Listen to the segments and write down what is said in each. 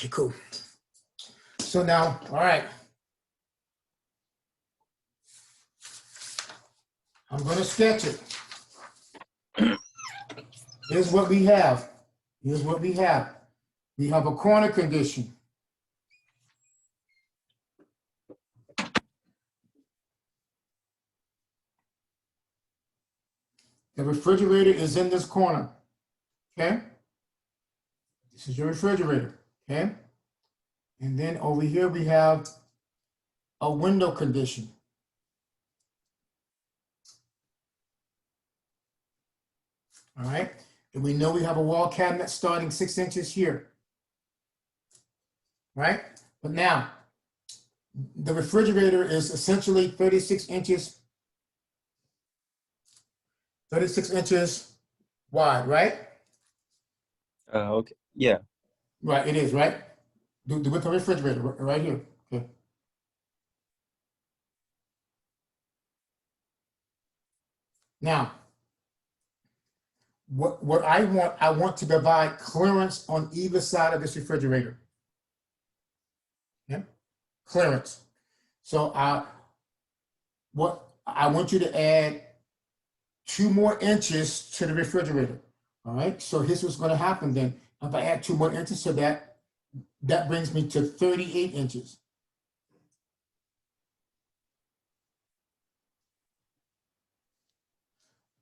Okay, cool. So now, all right. I'm going to sketch it. Here's what we have. Here's what we have. We have a corner condition. The refrigerator is in this corner, okay? This is your refrigerator, okay? And then over here we have a window condition. All right, and we know we have a wall cabinet starting 6 inches here, right? But now, the refrigerator is essentially 36 inches wide, right? Okay. Yeah. Right, it is, right? The width of the refrigerator, right here, okay. Now, what I want to provide clearance on either side of this refrigerator. Okay, clearance. So what I want you to add 2 more inches to the refrigerator. All right, so here's what's going to happen then. If I add 2 more inches to that, that brings me to 38 inches.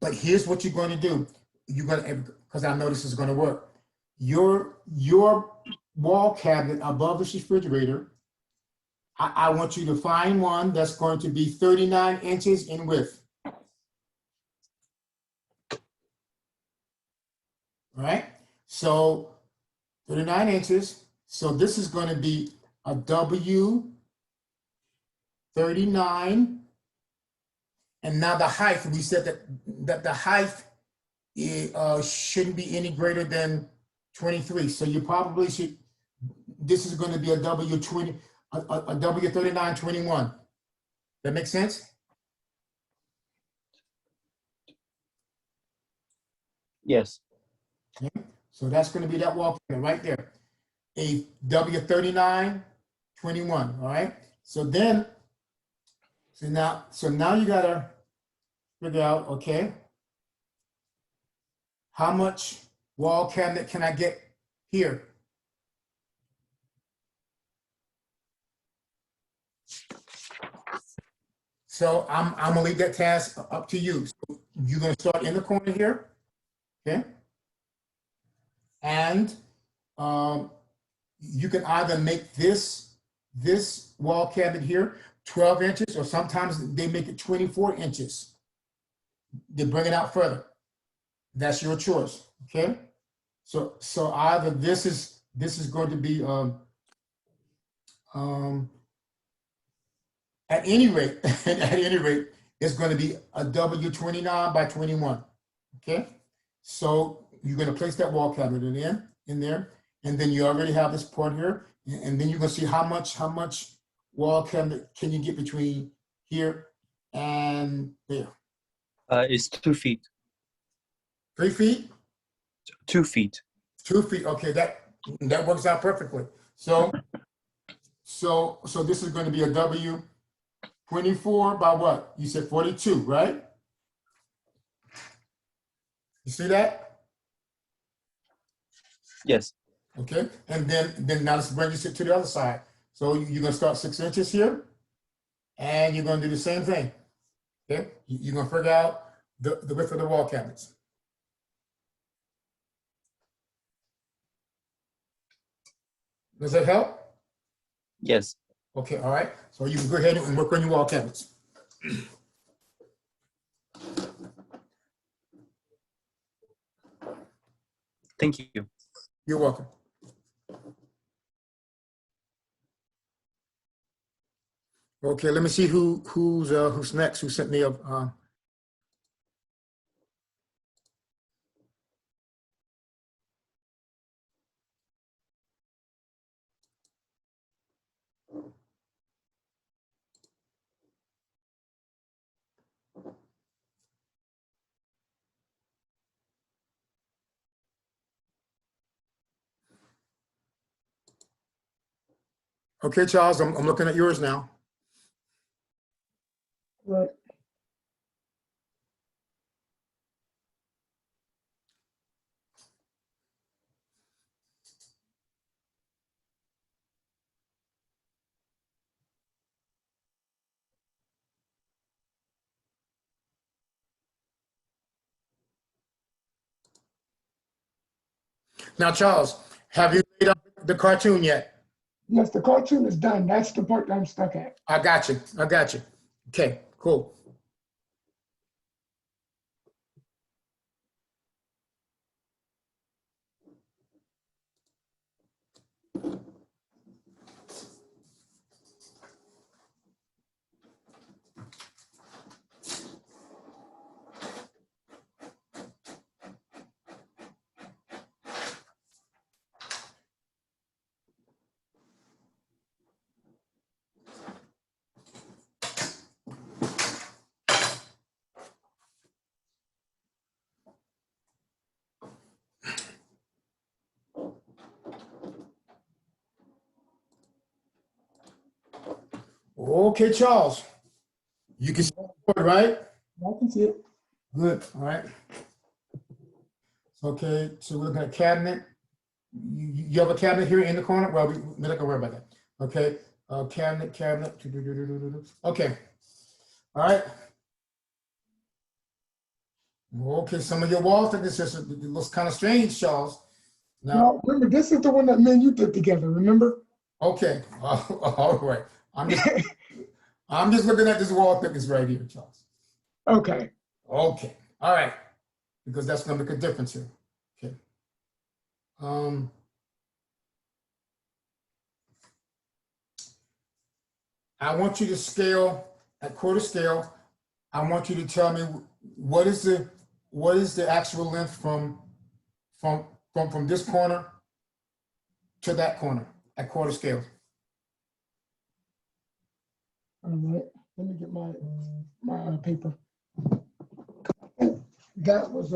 But here's what you're going to do. You're going to, because I know this is going to work. Your wall cabinet above this refrigerator, I want you to find one that's going to be 39 inches in width. All right, so 39 inches. So this is going to be a W39. And now the height, we said that the height shouldn't be any greater than 23. So you probably should, this is going to be a W20, a W3921. That makes sense? Yes. Okay. So that's going to be that wall panel right there. A W3921, all right? So then, so now you got to figure out, okay, how much wall cabinet can I get here? So I'm gonna leave that task up to you. So you're gonna start in the corner here, okay? And you can either make this wall cabinet here 12 inches, or sometimes they make it 24 inches. They bring it out further. That's your choice, okay? So either this is going to be at any rate, it's going to be a W29 by 21. Okay, so you're going to place that wall cabinet in there, and then you already have this part here, and then you're going to see how much wall cabinet can you get between here and there. It's 2 feet. 3 feet. 2 feet. 2 feet. Okay, that works out perfectly. So this is going to be a W24 by what? You said 42, right? You see that? Yes. Okay, and then now let's bring this to the other side. So you're gonna start 6 inches here, and you're gonna do the same thing. Okay, you're gonna figure out the width of the wall cabinets. Does that help? Yes. Okay, all right. So you can go ahead and work on your wall cabinets. Thank you. You're welcome. Okay, let me see who's next. Who sent me a Okay, Charles, I'm looking at yours now. Right. Now, Charles, have you made up the cartoon yet? Yes, the cartoon is done. That's the part that I'm stuck at. I got you. I got you. Okay, cool. Okay, Charles, you can see the board, right? I can see it. Good, all right. Okay, so we're looking at cabinet. You have a cabinet here in the corner? Well, we're not gonna worry about that. Okay, cabinet. Okay, all right. Okay, some of your wall thicknesses it looks kind of strange, Charles. Now, Now, remember, this is the one that me and you did together, remember? okay, all right. I'm just looking at this wall thickness right here, Charles. Okay. Okay, all right, because that's gonna make a difference here. Okay. I want you to scale at quarter scale. I want you to tell me what is the actual length from this corner to that corner at quarter scale. All right. Let me get my paper. That was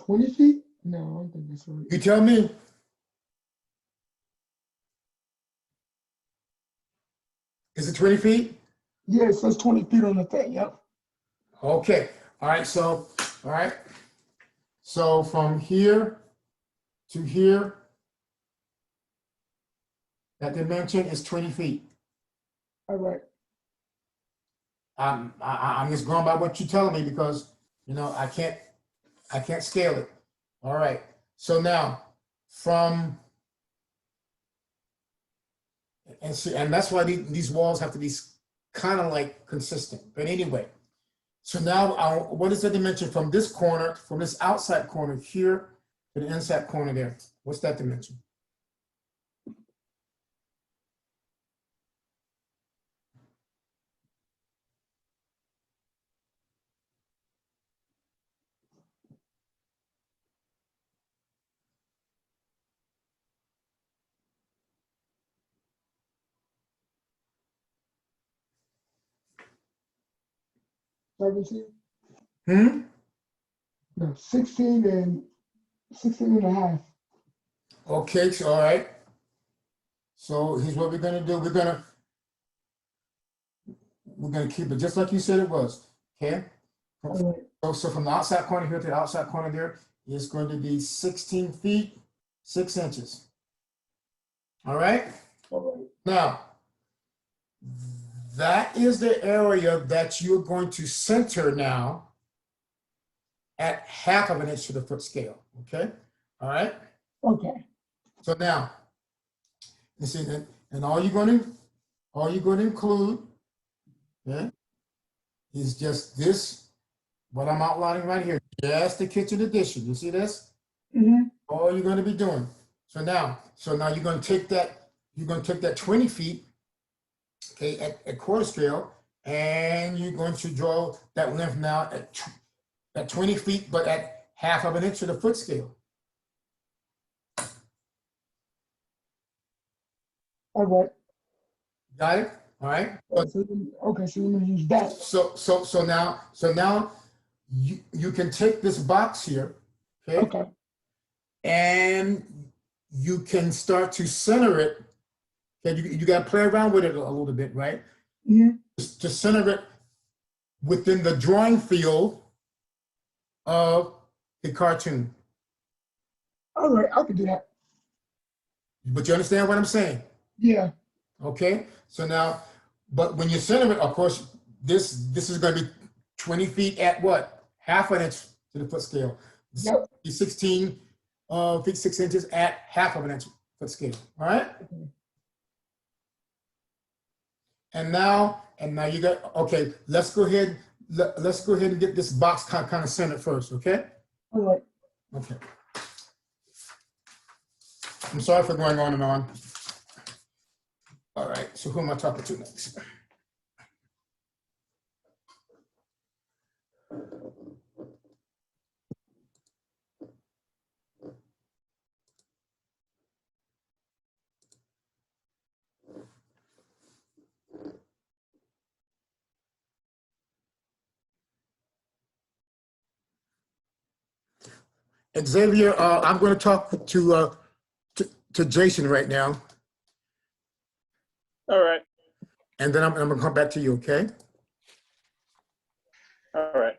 20 feet? No, I don't think that's right. You tell me. Is it 20 feet? Yeah, it says 20 feet on the thing. Yep. Okay. All right. So, all right. So from here to here, that dimension is 20 feet. All right. I'm just going by what you're telling me because I can't scale it. All right. So now from and that's why these walls have to be kind of like consistent. But anyway, so now what is the dimension from this corner, from this outside corner here to the inside corner there? What's that dimension? Seventeen? Hmm? No, 16 and 16 and a half. Okay, so all right. So here's what we're gonna do. We're gonna keep it just like you said it was. Okay. All right. So from the outside corner here to the outside corner there is going to be 16 feet, 6 inches. All right. All right. Now, that is the area that you're going to center now at 1/2 inch to the foot scale. Okay. All right. Okay. So now, you see, and all you're going to all you're going to include, okay, is just this, what I'm outlining right here, just the kitchen addition. You see this? Mm-hmm. All you're going to be doing. So now you're going to take that 20 feet, okay, at quarter scale, and you're going to draw that length now at 20 feet, but at half of an inch to the foot scale. All right. Got it? All right. Okay, so we're gonna use that. So now you can take this box here, okay, Okay. and you can start to center it. Okay, you got to play around with it a little bit, right? Mm-hmm. To center it within the drawing field of the cartoon. All right, I can do that. But you understand what I'm saying? Yeah. Okay. So now, but when you center it, of course, this is going to be 20 feet at what? Half an inch to the foot scale. Yep. 16 feet 6 inches at half of an inch foot scale. All right. Okay. And now you got, okay, let's go ahead and get this box kind of centered first, okay? All right. Okay. I'm sorry for going on and on. All right, so who am I talking to next? Xavier, I'm going to talk to Jason right now, All right. and then I'm going to come back to you, okay? All right.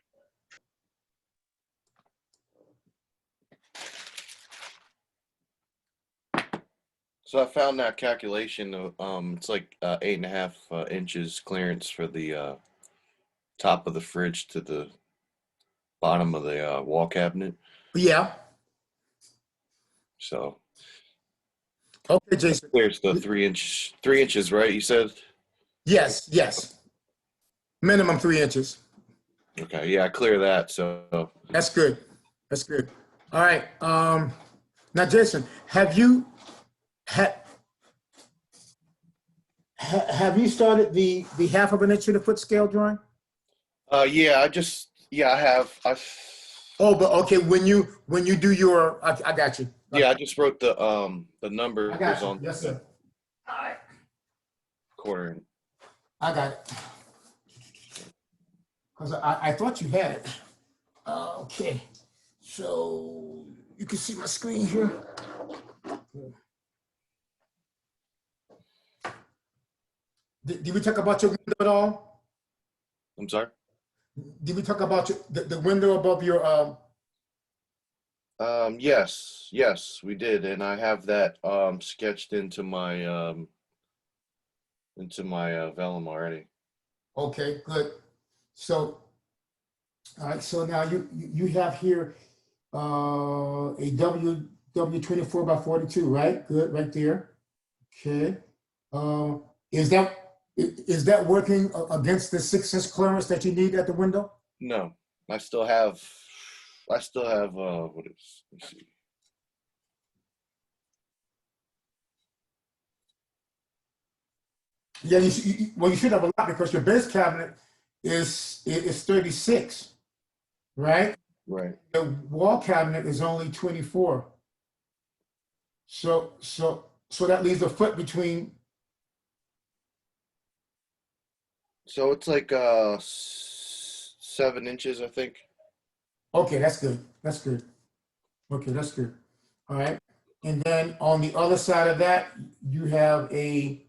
So I found that calculation of it's like 8.5 inches clearance for the top of the fridge to the bottom of the wall cabinet. Yeah. So Okay, Jason. there's the 3 inches, right? You said. Yes. Minimum 3 inches. Okay, yeah, I clear that. So That's good. That's good. All right. Now, Jason, have you have you started the half of an inch to the foot scale drawing? yeah, I have. Oh, but okay, when you do your, I got you. Yeah, I just wrote the numbers I got you. on Yes, sir. All right. quarter. I got it. Because I thought you had it. Okay. So you can see my screen here. Did we talk about your window at all? I'm sorry. Did we talk about the window above your Yes, we did, and I have that sketched into my vellum already. Okay, good. So, all right. So now you have here a W24 by 42, right? Good, right there. Okay. Is that working against the 6 inch clearance that you need at the window? No, I still have what is, let me see. Yeah. Well, you should have a lot because your base cabinet is 36, right? Right. The wall cabinet is only 24. So that leaves a foot between. So it's like 7 inches, I think. Okay, that's good. That's good. Okay, that's good. All right. And then on the other side of that, you have a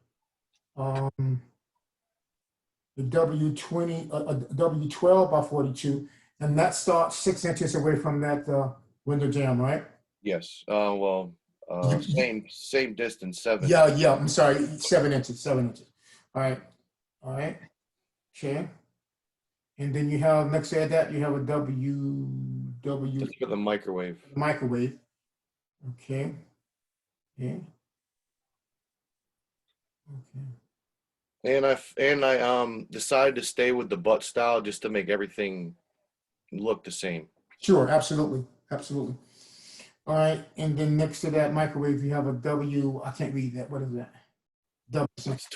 W20, a W12 by 42, and that starts 6 inches away from that window jamb, right? Yes. You- Same distance, 7. Yeah. I'm sorry, 7 inches. 7 inches. All right. Okay. And then you have next to that you have a W Just for the microwave. microwave. Okay. Yeah. Okay. And I decided to stay with the butt style just to make everything look the same. Sure, absolutely, absolutely. All right, and then next to that microwave, you have a W. I can't read that. What is that? W. It's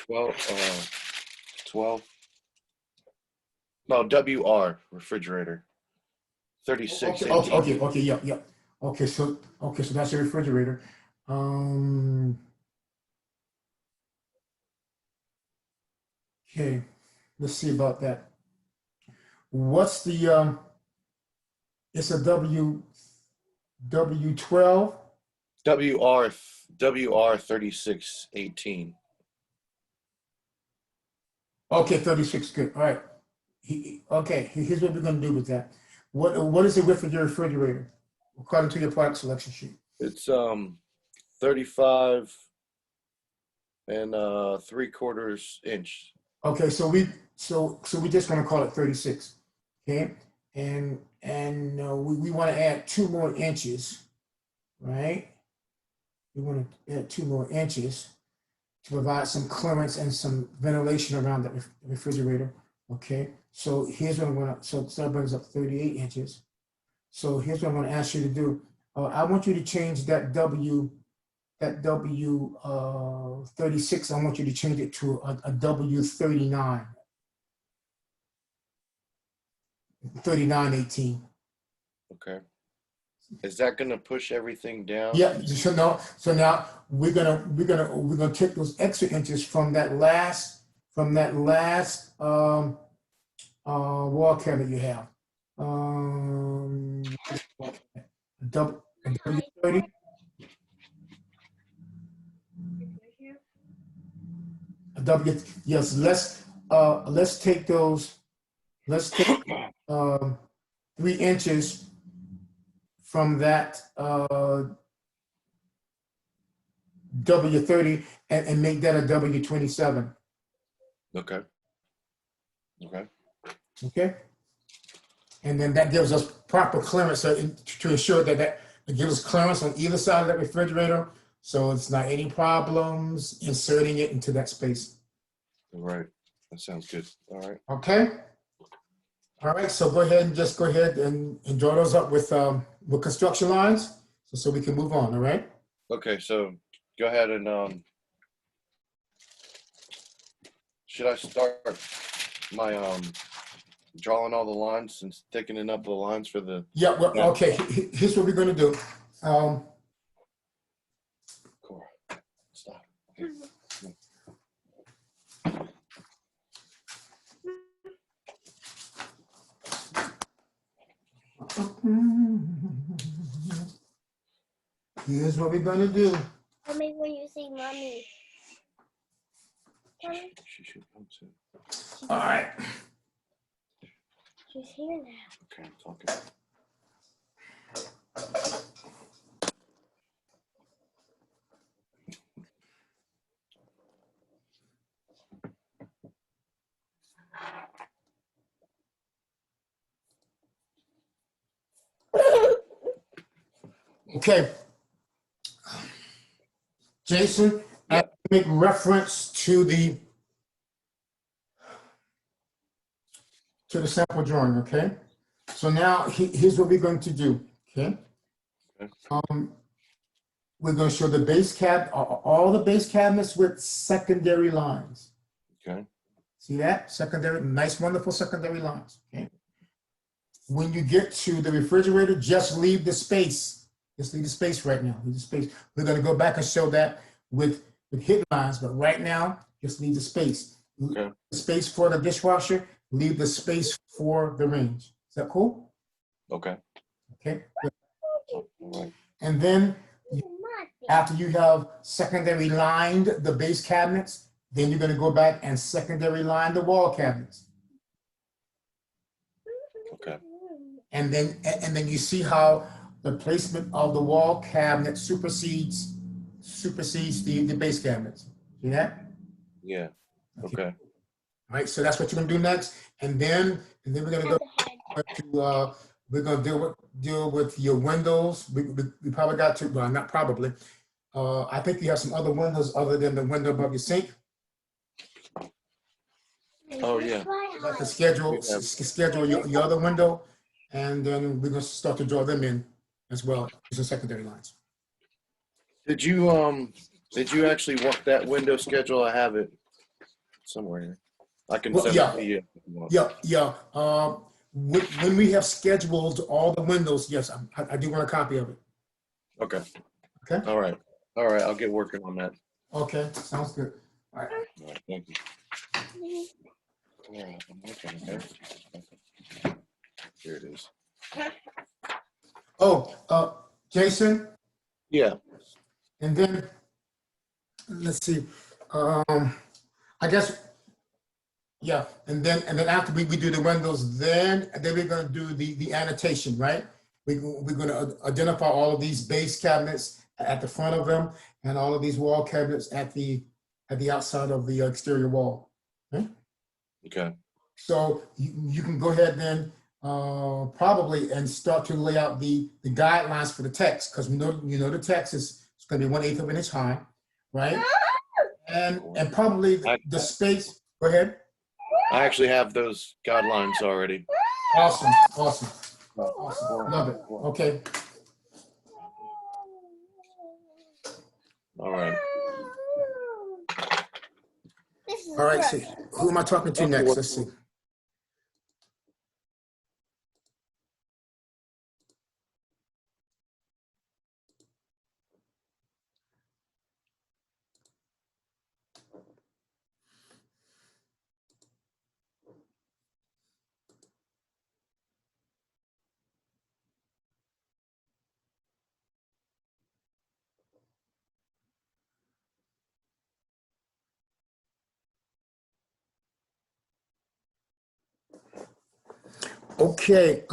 12. No, WR refrigerator. 36 Okay, inch. okay, yeah. Okay, so that's a refrigerator. Okay, let's see about that. What's the it's a W12. WR 3618. Okay, 36, good. All right. Okay, here's what we're gonna do with that. What is the width of your refrigerator according to your product selection sheet? It's 35 and 3/4 inch. Okay, so we just gonna call it 36. Okay, and we want to add 2 more inches, right? We want to add 2 more inches to provide some clearance and some ventilation around the refrigerator. Okay, so here's what I'm gonna, so that brings up 38 inches. So here's what I'm gonna ask you to do. I want you to change that W 36. I want you to change it to a W 39, 3918. Okay. Is that gonna push everything down? Yeah. So now we're gonna take those extra inches from that last wall cabinet you have. W 30. Yes. Let's take those. Let's take 3 inches from that W30 and make that a W27. Okay. Okay. Okay. And then that gives us proper clearance to ensure that it gives us clearance on either side of that refrigerator. So it's not any problems inserting it into that space. All right. That sounds good. All right. Okay. All right. So go ahead and draw those up with construction lines so we can move on. All right. Okay. So go ahead and should I start my drawing all the lines and thickening up the lines for the? Yeah. Well, okay. Here's what we're going to do. Cora, stop. Here's what we're going to do. Mommy, when you say mommy. Mommy, She should come soon. All right. she's here now. Okay, I'm talking. Okay. Jason, I make reference to the sample drawing, okay? So now here's what we're going to do, okay? We're going to show the base all the base cabinets with secondary lines. Okay. See that? Secondary, nice, wonderful secondary lines, okay? When you get to the refrigerator, just leave the space. Just leave the space right now. Leave the space. We're going to go back and show that with hidden lines, but right now, just leave the space. Okay. The space for the dishwasher, leave the space for the range. Is that cool? Okay. Okay. All right. And then after you have secondary lined the base cabinets, then you're going to go back and secondary line the wall cabinets. Okay. And then you see how the placement of the wall cabinet supersedes the base cabinets. See that? Yeah. Okay. All right, so that's what you're gonna do next, and then we're gonna go to we're gonna deal with your windows. We probably got to, well, not probably. I think you have some other windows other than the window above your sink. Oh, yeah. Like to schedule, Yeah. schedule your other window, and then we're gonna start to draw them in as well as the secondary lines. Did you actually want that window schedule? I have it somewhere here. I can Well, send yeah. it to you if you want. Yeah. When we have scheduled all the windows, yes, I do want a copy of it. Okay. Okay. All right. All right. I'll get working on that. Okay, sounds good. All right. All right. Thank you. All right. I'm working. Okay. Here it is. Oh, Jason, Yeah. and then let's see. I guess, yeah, and then after we do the windows, then we're gonna do the annotation, right? We're gonna identify all of these base cabinets at the front of them, and all of these wall cabinets at the outside of the exterior wall. Okay? Okay. So you can go ahead then probably and start to lay out the guidelines for the text, because we know the text is it's going to be 1/8 of an inch high, right? And probably the space. Go ahead. I actually have those guidelines already. Awesome. All Love it. Okay. right. All right. So who am I talking to next? Let's see. Okay.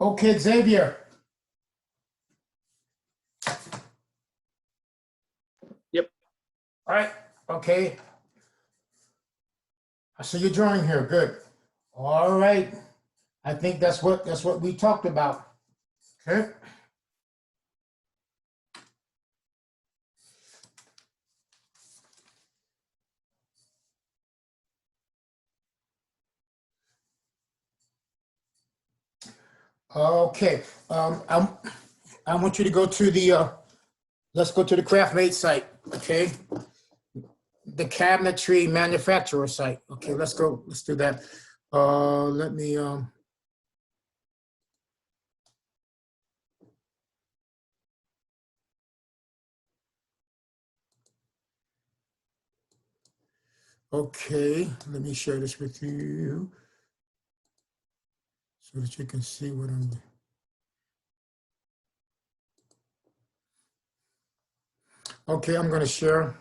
Okay, Xavier. Yep. All right, okay. I see your drawing here, good. All right, I think that's what we talked about. Okay. Okay, I want you to go to the, let's go to the CraftMate site, okay? The cabinetry manufacturer site. Okay, let's go, let's do that. Let me, okay, let me share this with you so that you can see what I'm. Okay, I'm gonna share.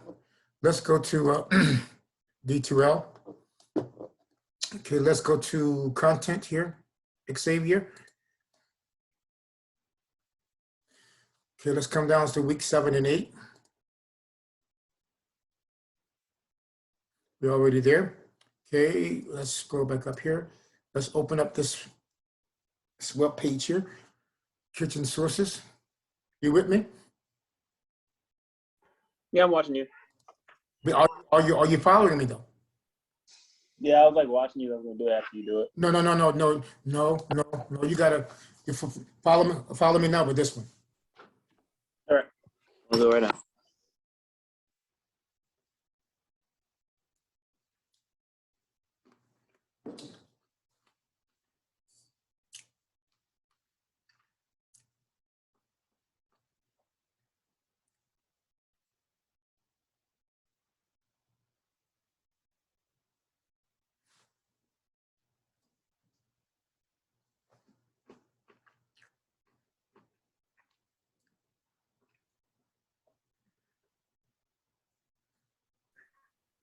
Let's go to D2L. Okay, let's go to content here, Xavier. Okay, let's come down to week 7 and 8. We're already there. Okay, let's go back up here. Let's open up this web page here, kitchen sources. You with me? Yeah, I'm watching you. Are you following me though? Yeah, I was like watching you. I was gonna do it after you do it. No. You follow me now with this one. All right, we'll do it right now.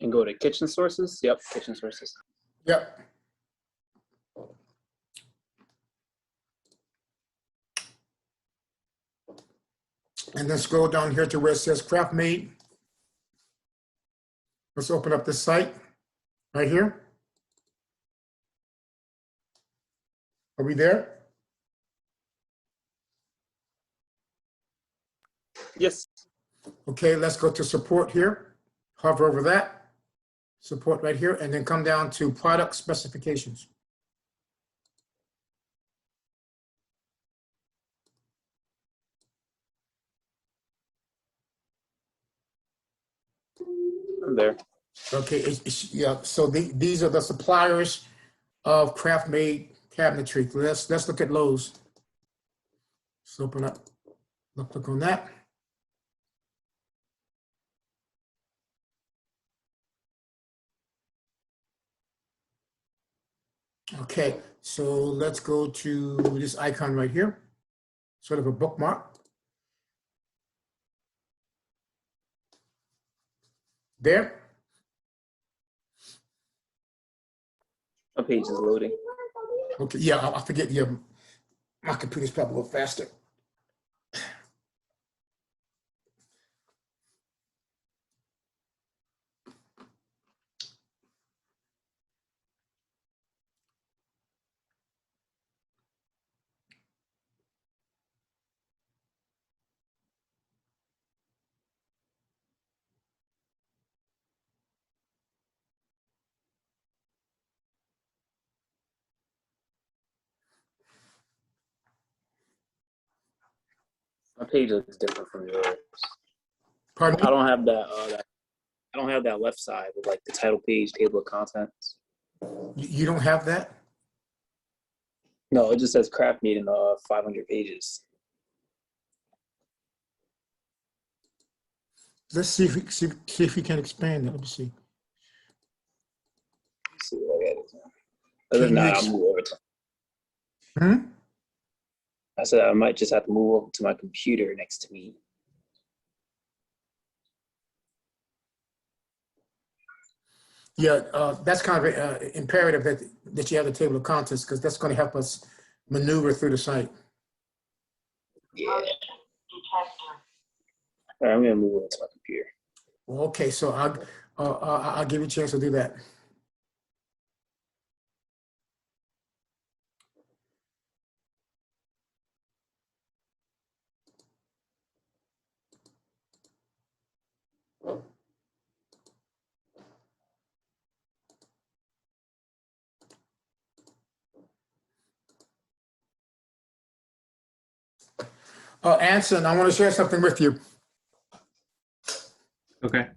And go to kitchen sources. Yep, kitchen sources. Yep. And then scroll down here to where it says craft made. Let's open up this site right here. Are we there? Yes. Okay, let's go to support here. Hover over that. Support right here, and then come down to product specifications. I'm there. Okay, yeah, so these are the suppliers of craft made cabinetry. Let's look at Lowe's. Let's open up, let's click on that. Okay, so let's go to this icon right here, sort of a bookmark. There. My page is loading. Okay, yeah, I forget, yeah, my computer's probably a little faster. My page looks different from yours. Pardon I me? don't have that. I don't have that left side with like the title page, table of contents. You don't have that? No, it just says craft meat in 500 pages. Let's see if we can expand it. Let me see. Let's see what I got. Other than that, I'll move over to. Hmm? I said I might just have to move over to my computer next to me. Yeah, that's kind of imperative that you have the table of contents because that's going to help us maneuver through the site. Yeah. All right, I'm gonna move over to my computer. Well, okay, so I'll give you a chance to do that. Anson, I want to share something with you. Okay.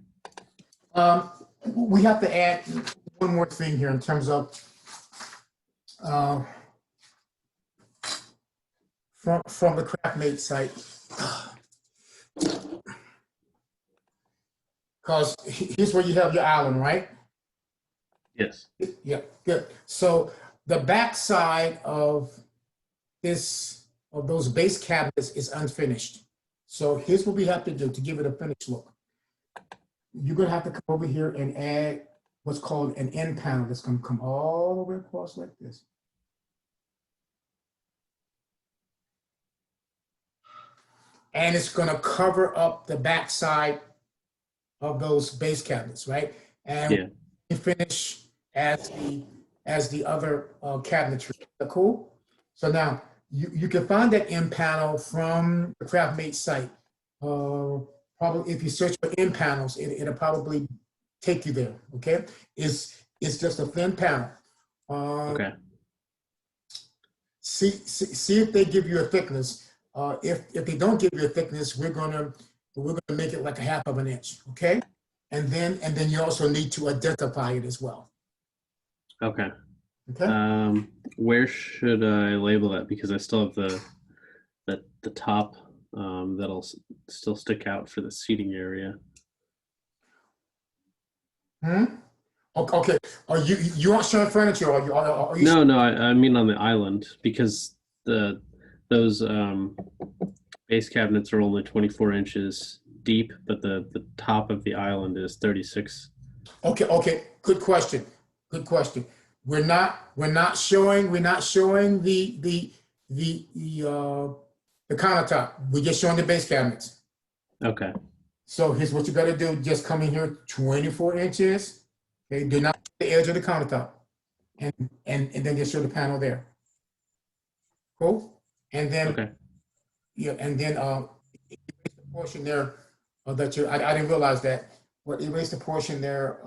We have to add one more thing here in terms of from the CraftMate site. Because here's where you have your island, right? Yes. Yeah, good. So the back side of those base cabinets is unfinished. So here's what we have to do to give it a finished look. You're gonna have to come over here and add what's called an end panel that's gonna come all the way across like this. And it's gonna cover up the back side of those base cabinets, right? And Yeah. we finish as the other cabinetry. Is that cool? So now you can find that end panel from the CraftMate site. Probably if you search for end panels, it'll probably take you there. Okay, it's just a thin panel. Okay. See if they give you a thickness. If they don't give you a thickness, we're gonna make it like a half of an inch. Okay, and then you also need to identify it as well. Okay. Okay. Where should I label that? Because I still have the top that'll still stick out for the seating area. Okay. Are you aren't showing furniture? Or are you? No, I mean on the island, because those base cabinets are only 24 inches deep, but the top of the island is 36. Okay. Good question. We're not showing the countertop. We're just showing the base cabinets. Okay. So here's what you got to do. Just come in here 24 inches. Okay. Do not the edge of the countertop, and then just show the panel there. Cool. And then Okay. yeah, and then the portion there that I didn't realize that, but erase the portion there,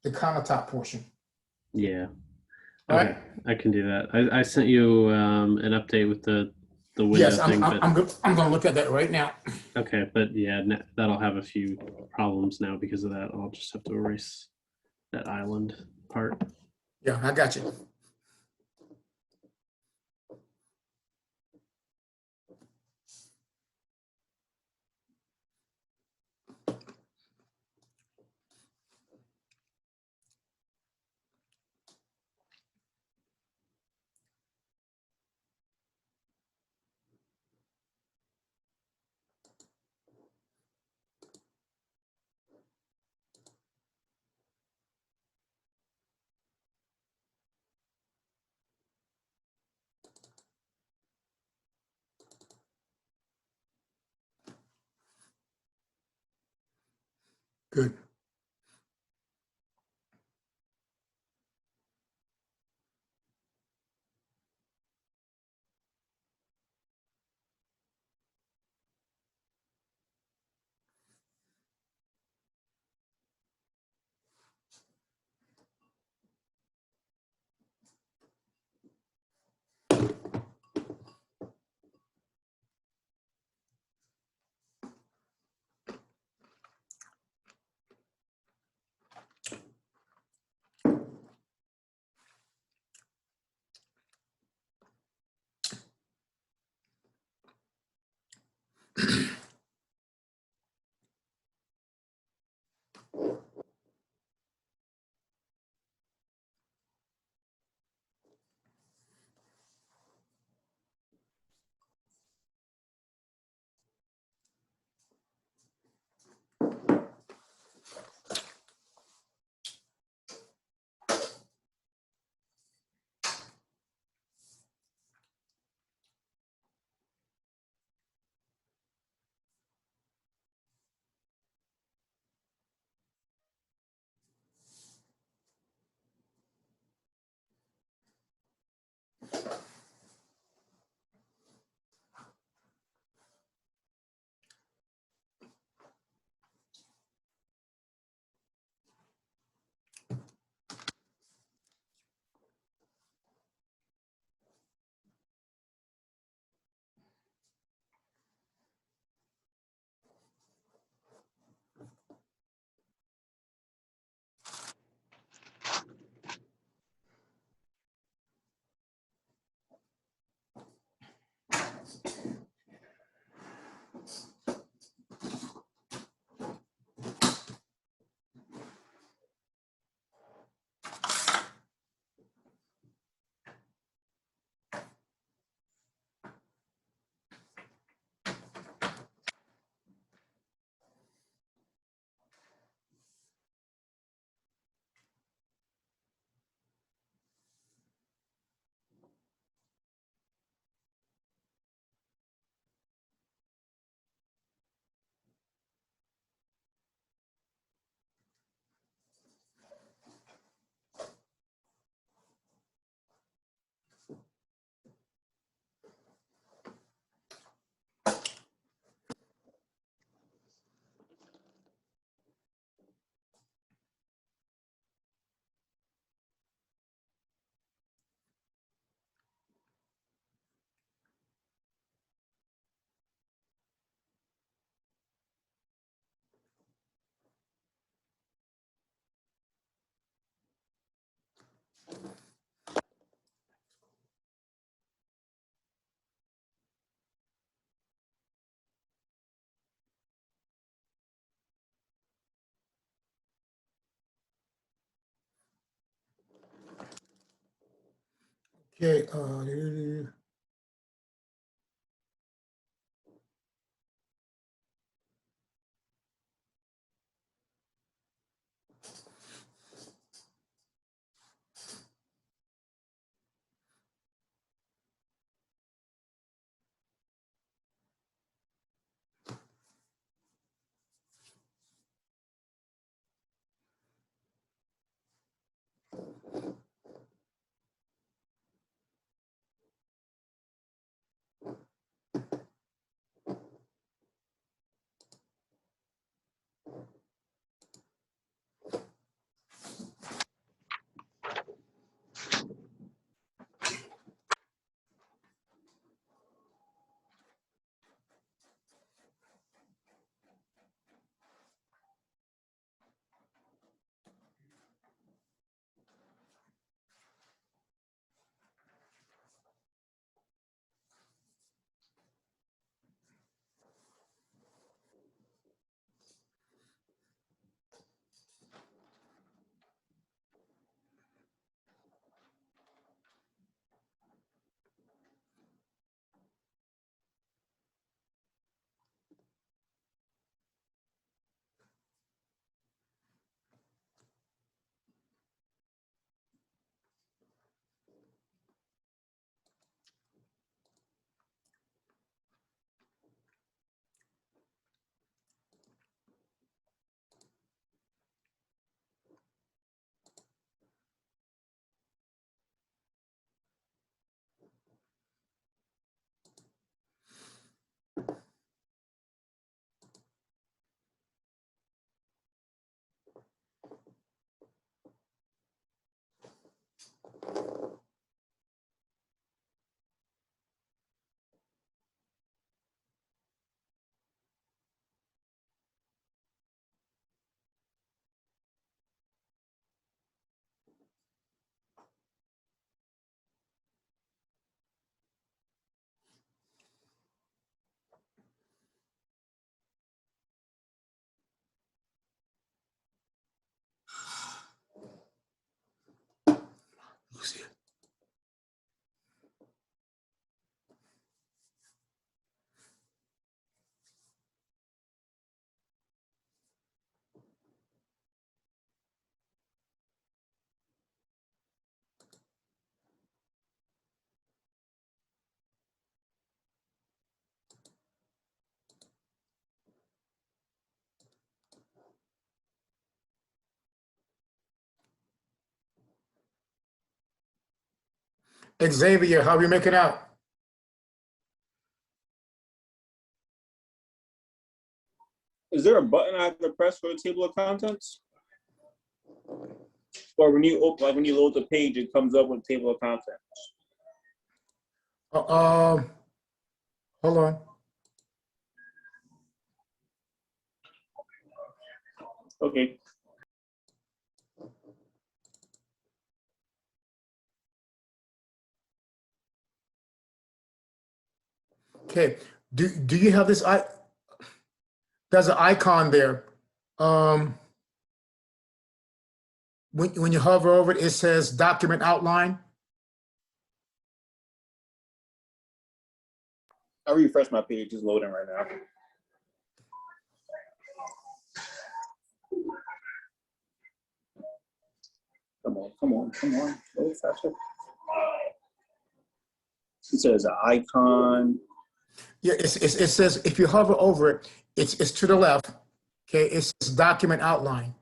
the countertop portion. Yeah. All Okay. right. I can do that. I sent you an update with the window Yes, thing, but I'm gonna look at that right now. okay, but yeah, that'll have a few problems now because of that. I'll just have to erase that island part. Yeah, I got you. Good. Okay. Xavier, how are we making out? Is there a button I have to press for the table of contents? Or when you open, like when you load the page, it comes up with table of contents. Hold on. Okay. Okay. Do you have this? There's an icon there. When you hover over it, it says document outline. I refresh my page, it's loading right now. Come on, come on, come on. Load faster. It says an icon. Yeah, it says if you hover over it, it's to the left. Okay, it says document outline.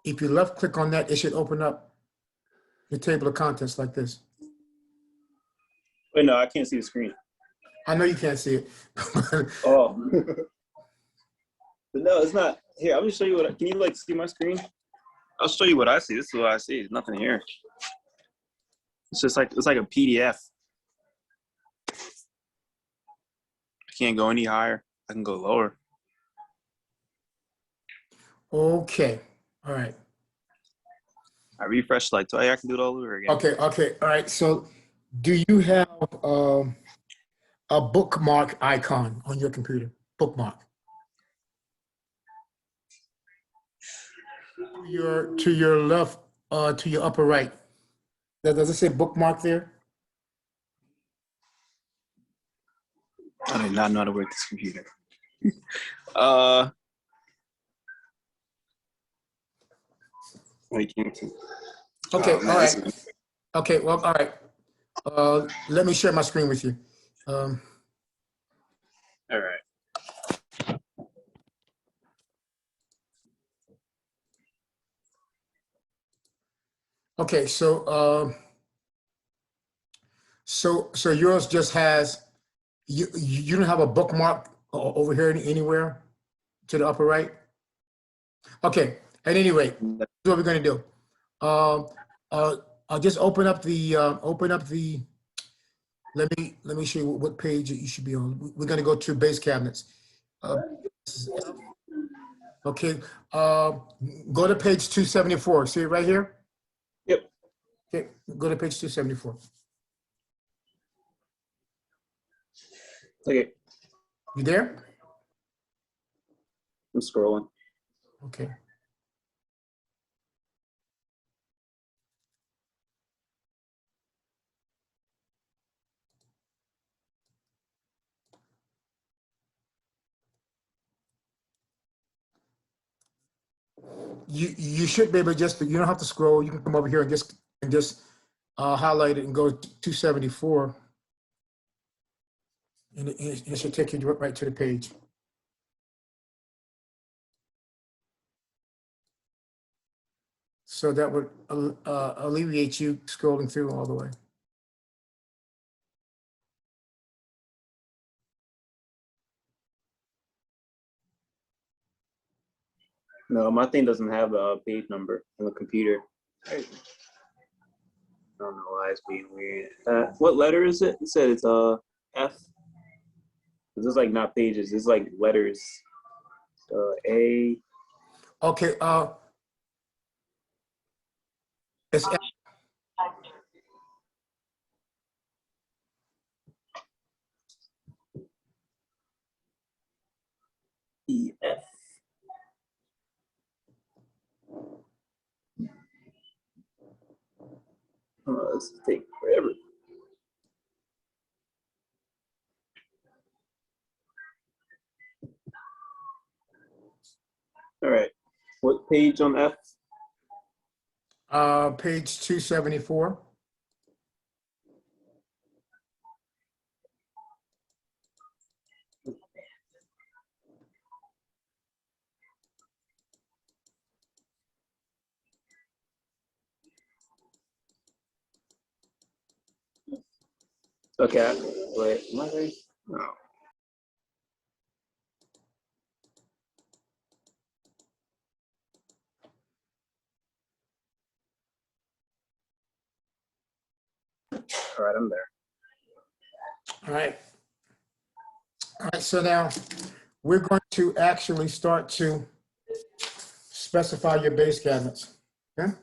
If you left click on that, it should open up your table of contents like this. Wait, no, I can't see the screen. I know you can't see it. Oh. But no, it's not. Here, I'm gonna show you what. Can you like see my screen? I'll show you what I see. This is what I see. There's nothing here. It's just like, it's like a PDF. I can't go any higher. I can go lower. Okay, all right. I refresh like twice. I can do it all over again. Okay, all right. So do you have a bookmark icon on your computer? Bookmark. to your left, to your upper right. Does it say bookmark there? I did not know how to work this computer. Wait, can't see. Okay, Oh, man, all this right. is- Okay, well, all right. Let me share my screen with you. all right. Okay, so yours just has, you don't have a bookmark over here anywhere to the upper right? Okay, at any rate, here's what we're gonna do. I'll just open up the, let me show you what page you should be on. We're gonna go to base cabinets. Okay, go to page 274. See it right here? Yep. Okay, go to page 274. Okay, You there? I'm scrolling. Okay. You should be able to just, you don't have to scroll. You can come over here and just highlight it and go to 274. And it should take you right to the page. So that would alleviate you scrolling through all the way. No, my thing doesn't have a page number on the computer. I don't know why it's being weird. What letter is it? It said it's F. This is like not pages. It's like letters. A. Okay, it's E. F. Oh, this is taking forever. All right. What page on F? page 274. Okay. Wait. Am I right? No. All right, I'm there. All right. All right, so now we're going to actually start to specify your base cabinets. Okay?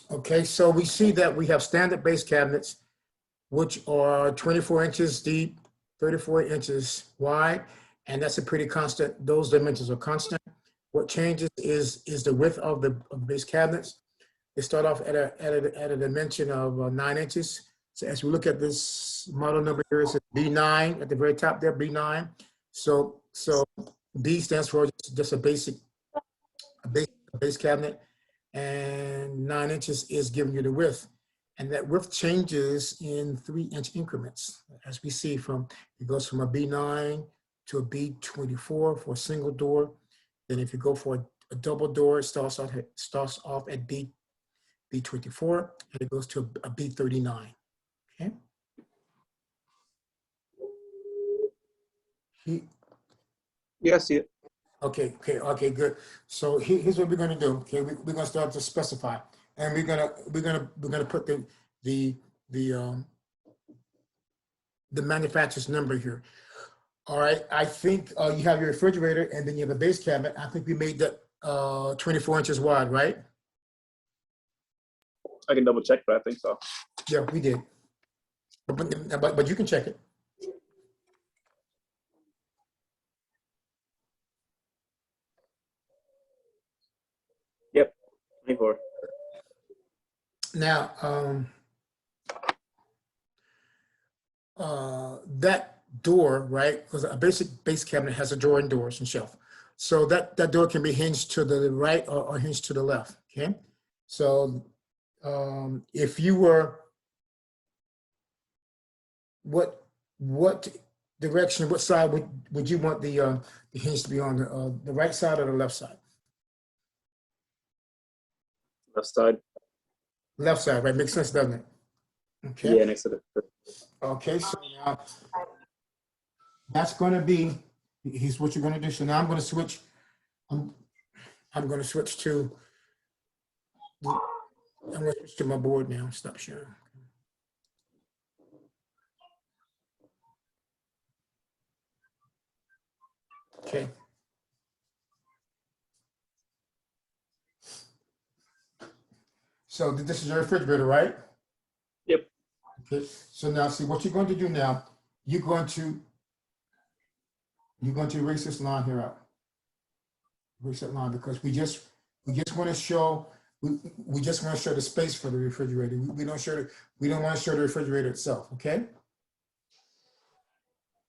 Okay, so we see that we have standard base cabinets, which are 24 inches deep, 34 inches wide, and that's a pretty constant. Those dimensions are constant. What changes is the width of the base cabinets. They start off at a dimension of 9 inches. So as we look at this model number here, it says B9 at the very top there, B9. So B stands for just a base cabinet, and 9 inches is giving you the width. And that width changes in 3-inch increments. As we see it goes from a B9 to a B24 for a single door. Then if you go for a double door, it starts off at B24, and it goes to a B39, okay? Yeah, I see it. Okay, good. So here's what we're gonna do, okay? We're gonna start to specify. and we're gonna put the manufacturer's number here. All right, I think you have your refrigerator and then you have a base cabinet. I think we made that 24 inches wide, right? I can double check, but I think so. Yeah, we did. But you can check it. Yep, 24. Now, that door, right? Because a basic base cabinet has a drawer and doors and shelf. So that door can be hinged to the right or hinged to the left, okay? So if you were, what direction, what side would you want the hinge to be on, the right side or the left side? Left side. Left side, right? Makes sense, doesn't it? Okay. Yeah, next to the. Okay, so now that's going to be, here's what you're going to do. So now I'm going to switch, I'm going to switch to, I'm going to switch to my board now. Stop sharing. Okay. So this is your refrigerator, right? Yep. Okay, so now see what you're going to do now, you're going to erase this line here out. Erase that line because we just want to show, we just want to show the space for the refrigerator. We don't want to show the refrigerator itself, okay?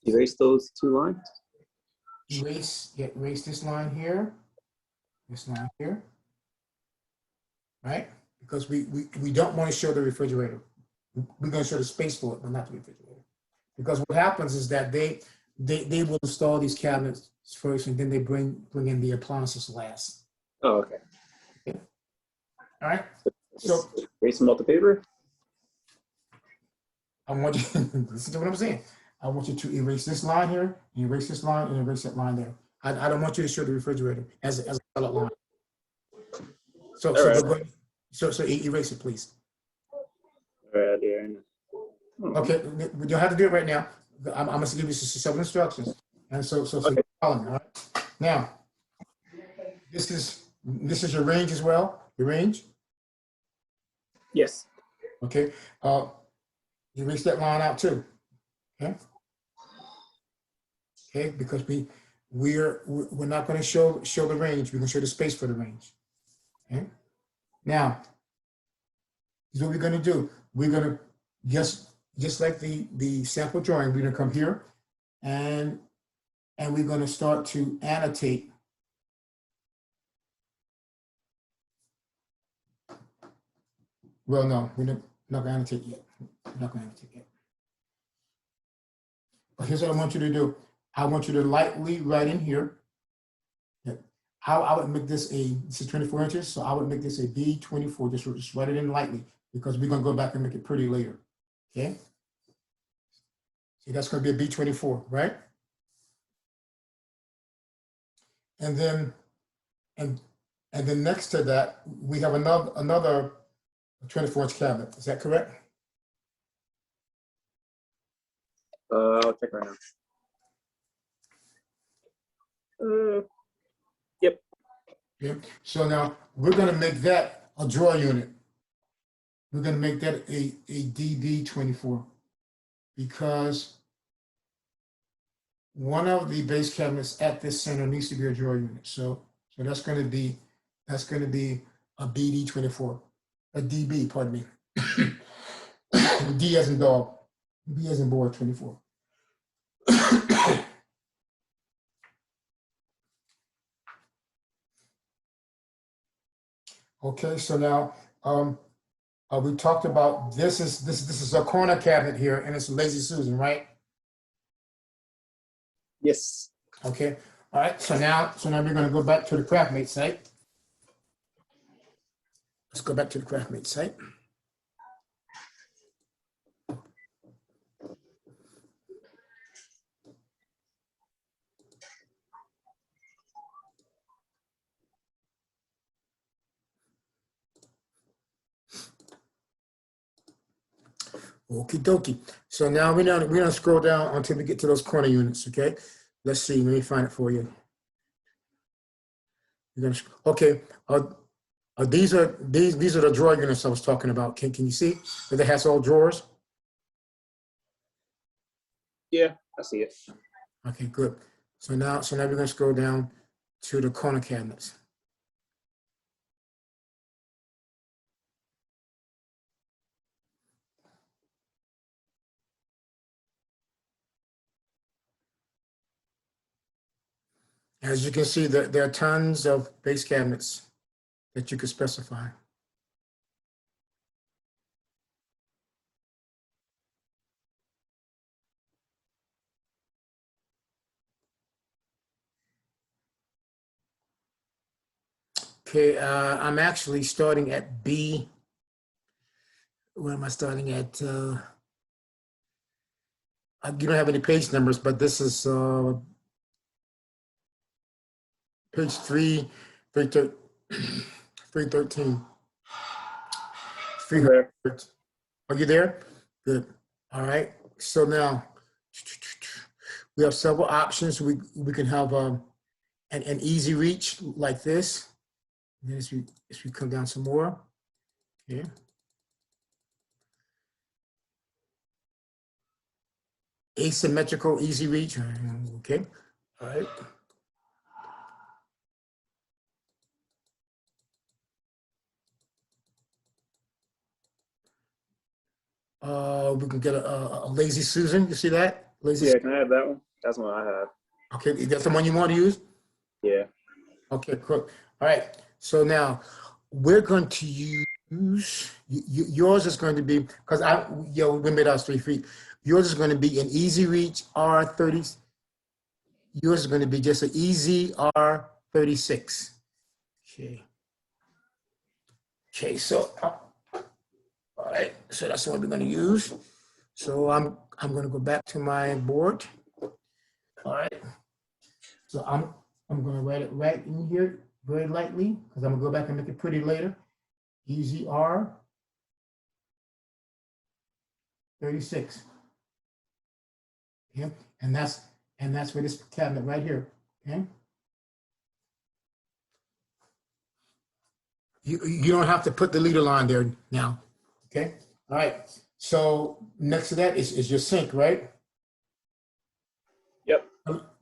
Erase those two lines. Erase this line here, right? Because we don't want to show the refrigerator. We're going to show the space for it, but not the refrigerator. Because what happens is that they will install these cabinets first, and then they bring in the appliances last. Oh, okay. All right. So Erase them off the paper. I want you to listen to what I'm saying. I want you to erase this line here, and erase this line, and erase that line there. I don't want you to show the refrigerator as a solid line. So erase it, please. All right, yeah. Okay, we don't have to do it right now. I'm going to give you some instructions, and so Okay. follow me. All right. Now, this is your range as well. Your range. Yes. Okay. Erase that line out too. Okay. Okay, because we're not going to show the range. We're going to show the space for the range. Okay. Now, here's what we're going to do. We're going to just like the sample drawing. We're going to come here, and we're going to start to annotate. Well, no, we're not going to annotate yet. We're not going to annotate yet. But here's what I want you to do. I want you to lightly write in here. How I would make this this is 24 inches, so I would make this a B24. Just write it in lightly because we're going to go back and make it pretty later. Okay? See, that's going to be a B24, right? And then next to that, we have another 24-inch cabinet. Is that correct? I'll check right now. Yep. Okay. So now we're going to make that a drawer unit. We're going to make that a DB24 because one of the base cabinets at this center needs to be a drawer unit. So that's going to be a BD24, a DB, pardon me. D as in dog, B as in boy, 24. Okay, so now we talked about this is a corner cabinet here, and it's Lazy Susan, right? Yes. Okay. All right. So now we're going to go back to the CraftMate site. Let's go back to the CraftMate site. Okie dokie. So now we're gonna scroll down until we get to those corner units, okay? Let's see, let me find it for you. Okay, these are the drawer units I was talking about. Can you see that it has all drawers? Yeah, I see it. Okay, good. So now we're gonna scroll down to the corner cabinets. As you can see, there are tons of base cabinets that you could specify. Okay, I'm actually starting at B. Where am I starting at? You don't have any page numbers, but this is page 313. There. Are you there? Good. All right. So now we have several options. We can have an easy reach like this. And then as we come down some more, okay. Asymmetrical easy reach. Okay. All right. We can get a lazy Susan. You see that? Lazy. Yeah, can I have that one? That's one I have. Okay, that's the one you want to use? Yeah. Okay, cool. All right. So now we're going to use yours is going to be because we made ours 3 feet. Yours is going to be an easy reach R30. Yours is going to be just an easy R36. Okay. Okay. So all right. So that's what we're going to use. So I'm going to go back to my board. All right. So I'm going to write it right in here very lightly because I'm going to go back and make it pretty later. Easy R 36. Okay, and that's for this cabinet right here. Okay. You don't have to put the leader line there now. Okay. All right. So next to that is your sink, right? Yep.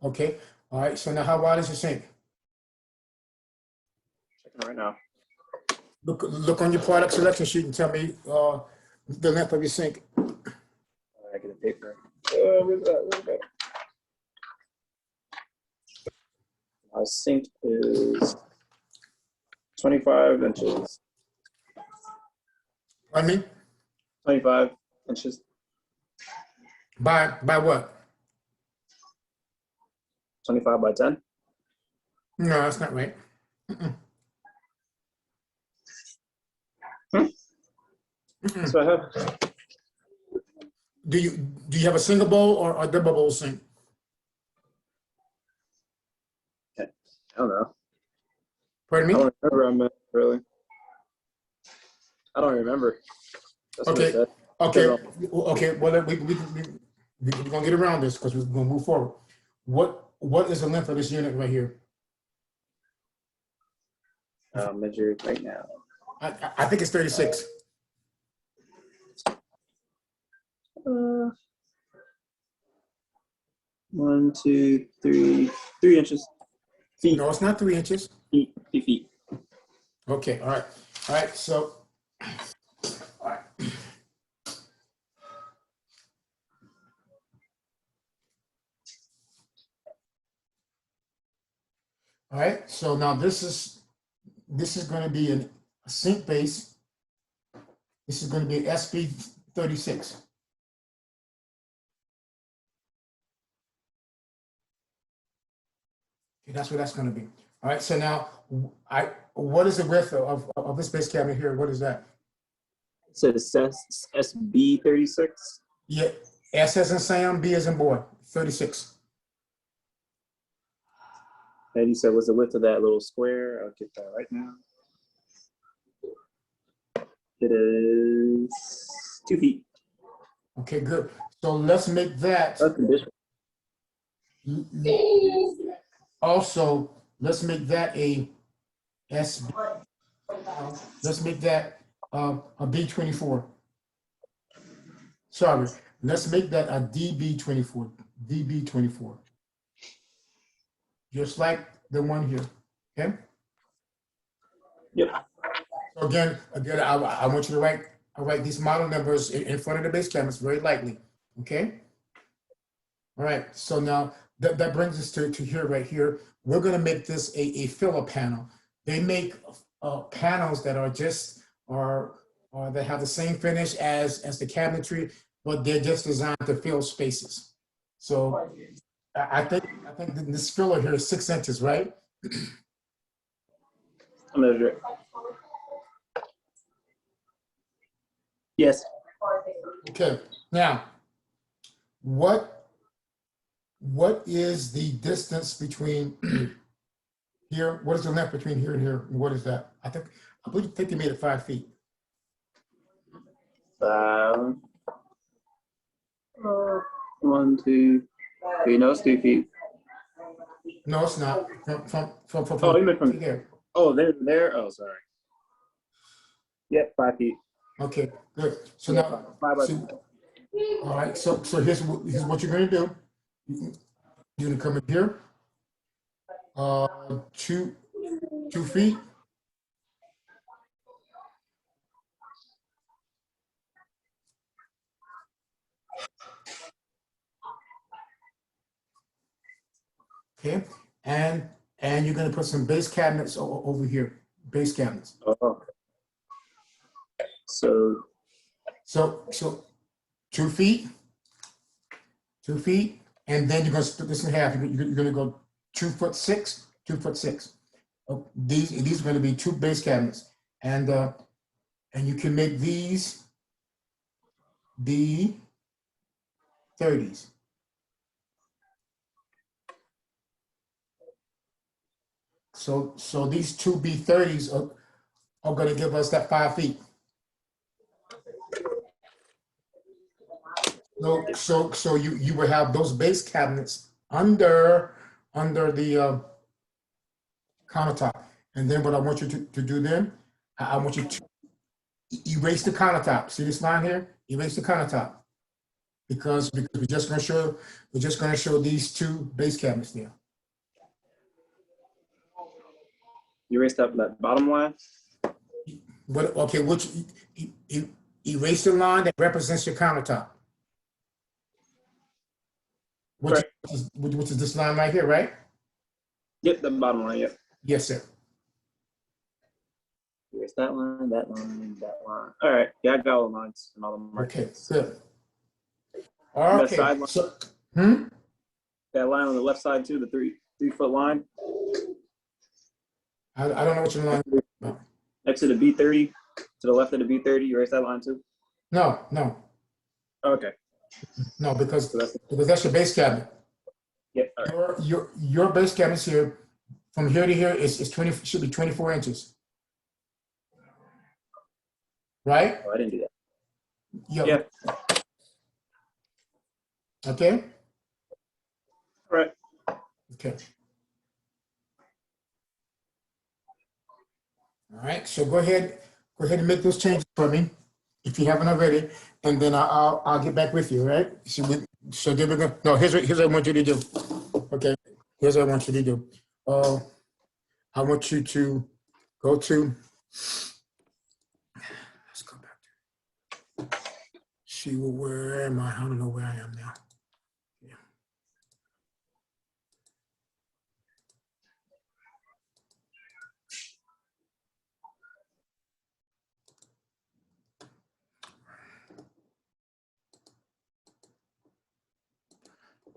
Okay. All right. So now how wide is your sink? Checking right now. Look on your product selection sheet and tell me the length of your sink. I get a paper. Where's that? My sink is 25 inches. Pardon me? 25 inches. By what? 25 by 10. No, that's not right. So I have. Do you have a single bowl or a double bowl sink? I don't know. Pardon I me? don't remember. I'm really. I don't remember. That's what it Okay. said. Okay. Okay. Well, we're gonna get around this because we're gonna move forward. What is the length of this unit right here? Measure it right now. I think it's 36. 1, 2, 3, 3 inches. Feet. No, it's not 3 inches. Feet. Feet. Okay. All right. All right. So. All right. All right. So now this is going to be a sink base. This is going to be an SB 36. Okay, that's what that's going to be. All right. So now, what is the width of this base cabinet here? What is that? It says SB 36. Yeah. S as in Sam, B as in boy. 36. And you said, what's the width of that little square? I'll get that right now. It is 2 feet. Okay, good. So let's make that That's conditional. also, let's make that a SB. Let's make that a B24. Sorry, let's make that a DB24. DB24. Just like the one here. Okay. Yep. So again, I want you to write these model numbers in front of the base cabinets very lightly. Okay. All right. So now that brings us to here, right here. We're going to make this a filler panel. They make panels that are just that have the same finish as the cabinetry, but they're just designed to fill spaces. So I think that this filler here is 6 inches, right? I'll measure it. Yes. Okay. Now, what is the distance between here? What is the length between here and here? What is that? I believe they made it 5 feet. 1, 2, 3. No, it's 2 feet. No, it's not. From Oh, you meant from here. Oh, there. Oh, sorry. Yep, 5 feet. Okay, good. So Yeah, now, 5 by so, all right. So here's what you're going to do. You're going to come in here. 2 feet. Okay, and you're going to put some base cabinets over here. Base cabinets. Oh. So So 2 feet, 2 feet, and then you're going to split this in half. You're going to go 2'6", 2'6". Oh, these are going to be 2 base cabinets, and you can make these the 30s. So these 2 B30s are going to give us that 5 feet. So you will have those base cabinets under the countertop, and then what I want you to do then, I want you to erase the countertop. See this line here? Erase the countertop, because we're just going to show these 2 base cabinets there. you erased up that bottom line? But okay, which erase the line that represents your countertop, which is this line right here, right? Yep, the bottom line, yep. Yes, sir. Erase that line, that line, that line. All right, yeah, I got all the lines and all the Okay, markings. good. That Okay, side line, so that line on the left side too, the 3-foot line I don't know what your line. next to the B30, to the left of the B30. You erase that line too. No, Okay. because So that's that's your base cabinet. yep. All right. Your base cabinets here, from here to here is 20, should be 24 inches. Right? Oh, I didn't do that. Yep. Yeah. Okay. All right. Okay. All right. So go ahead and make those changes for me, if you haven't already, and then I'll get back with you. Right? So then we're gonna. No, here's what I want you to do. Okay. Here's what I want you to do. I want you to go to. Let's go back to. See where am I? I don't know where I am now. Yeah.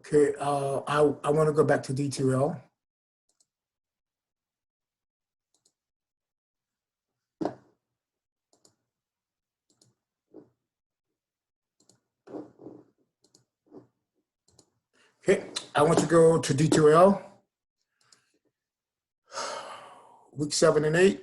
Okay, I want to go back to D2L. Okay, I want to go to D2L, week 7 and 8.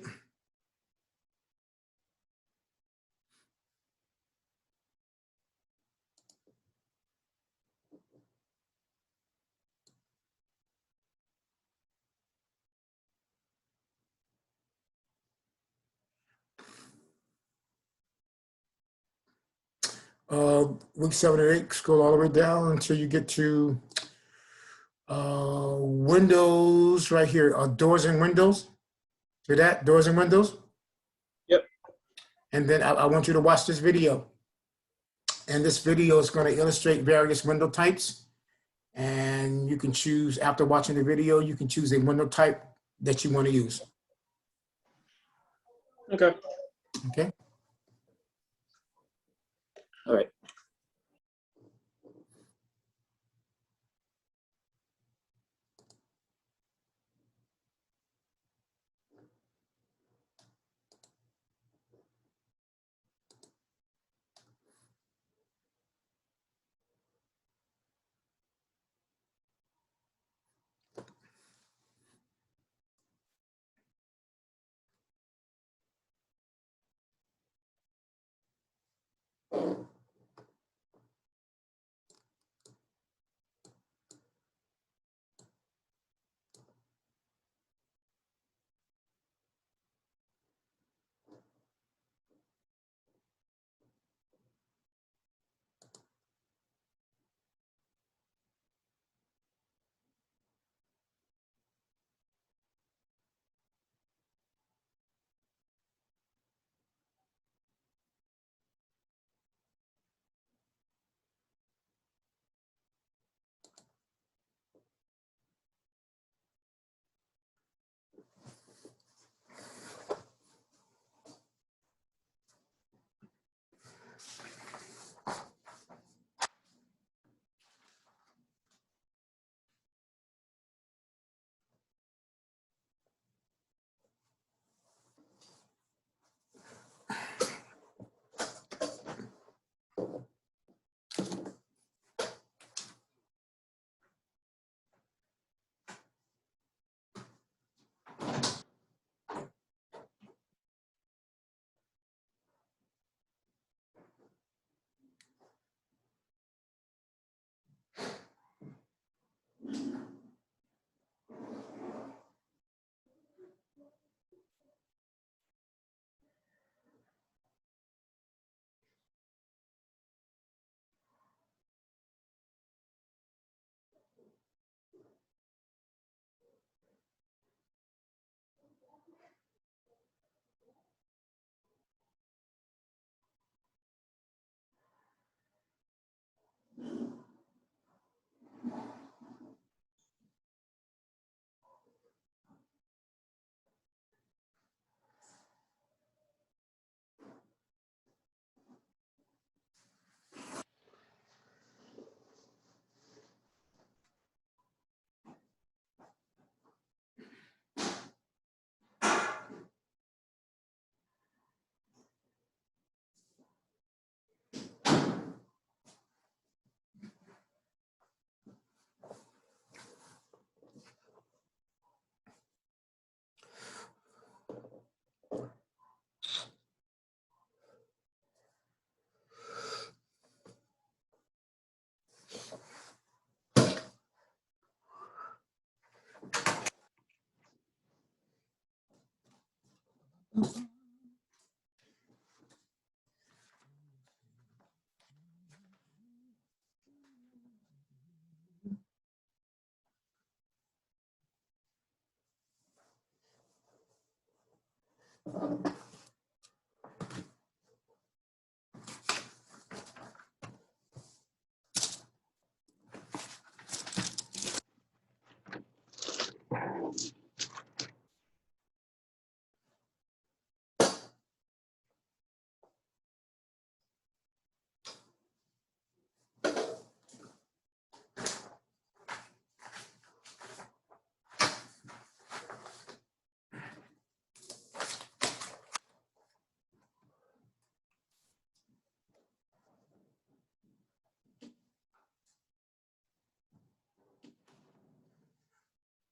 week 7 and 8, scroll all the way down until you get to windows right here, doors and windows. See that? Doors and windows. Yep. And then I want you to watch this video. And this video is going to illustrate various window types. And you can choose, after watching the video, you can choose a window type that you want to use. Okay. Okay. All right.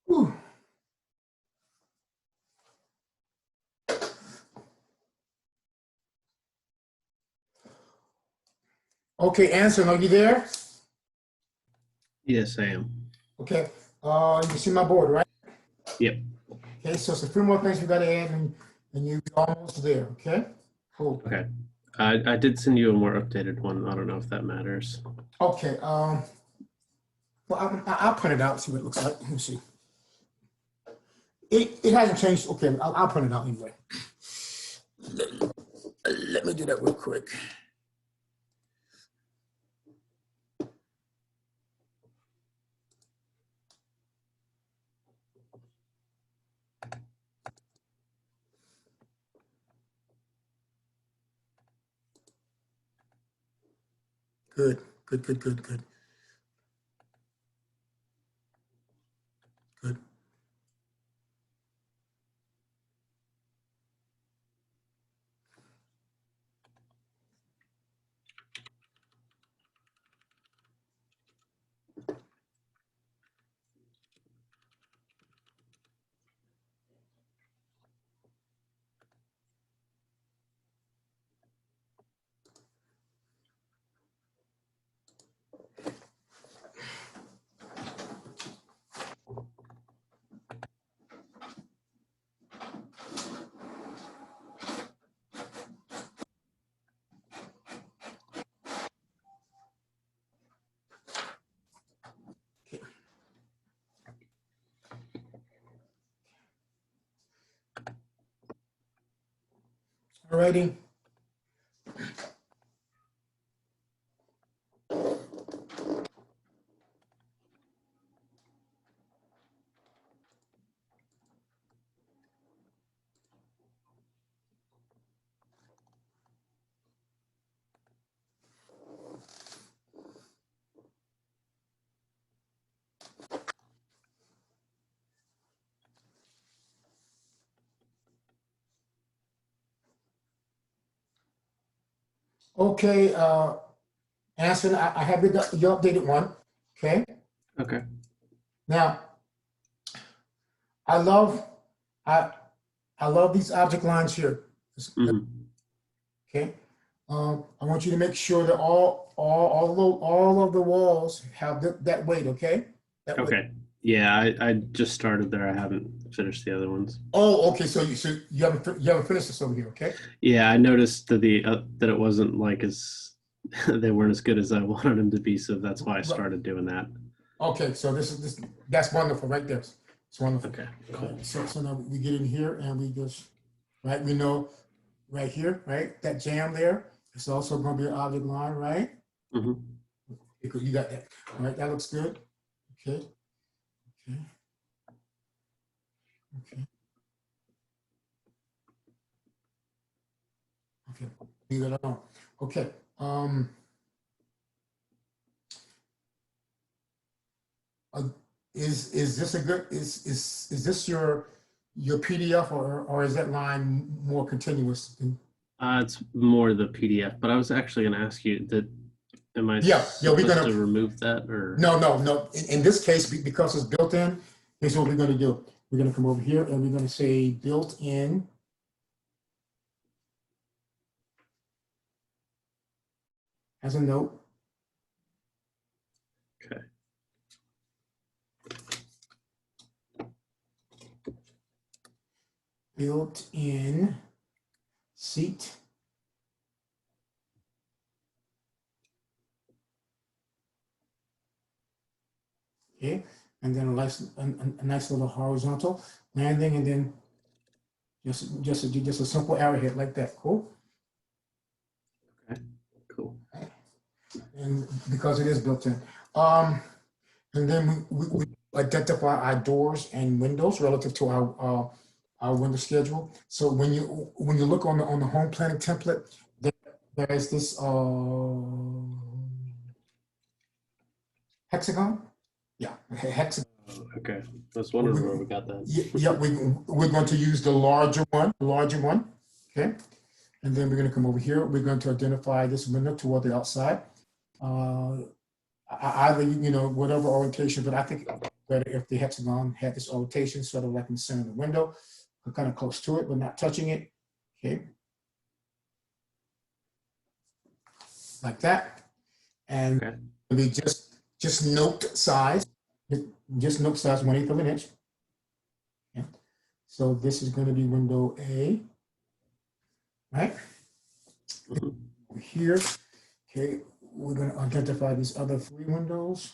Whew. Okay, Anson, are you there? Yes, I am. Okay, you can see my board, right? Yep. Okay, so it's a few more things we gotta add and you're almost there, okay? Cool. Okay. I did send you a more updated one. I don't know if that matters. Okay, well, I'll print it out, see what it looks like. Let me see. It hasn't changed. Okay, I'll print it out anyway. Let me do that real quick. Good, good, good, good, good. Good. Alrighty. Okay, Anson, I have your updated one. Okay. Okay. Now, I love I I love these object lines here. Mhm. Okay. I want you to make sure that all of the walls have that weight. Okay. That weight. Okay. Yeah, I just started there. I haven't finished the other ones. Oh, okay. So you haven't finished this over here. Okay. Yeah, I noticed that that it wasn't like as they weren't as good as I wanted them to be, so that's why I started doing that. Okay. So that's wonderful right there. It's wonderful. Okay. Cool. So now we get in here and we just right. We know right here, right? That jam there. It's also going to be an object line, right? Mhm. You got that. All right. That looks good. Okay. Okay. Okay. Okay. Leave it alone. Okay. Uh, is this a good is this your PDF or is that line more continuous? It's more the PDF, but I was actually going to ask you that. Am I Yeah, we're supposed gonna to remove that or? no. In this case, because it's built in, here's what we're gonna do. We're gonna come over here and we're gonna say built in. As a note. Okay. Built in seat. Okay, and then a nice little horizontal landing, and then just a simple arrowhead like that. Cool. Okay. Cool. And because it is built in, and then we identify our doors and windows relative to our window schedule. So when you look on the home planning template, there is this hexagon. Yeah, hexagon. Okay. I was wondering where we got that. Yeah, we're going to use the larger one, okay? And then we're going to come over here. We're going to identify this window toward the outside. Either, whatever orientation, but I think better if the hexagon had this orientation, sort of like in the center of the window, kind of close to it, but not touching it, okay? Like that. And Okay. we just note size, just note size 1/8 of an inch. Okay. So this is going to be window A, right? Mhm. here. Okay, we're going to identify these other 3 windows.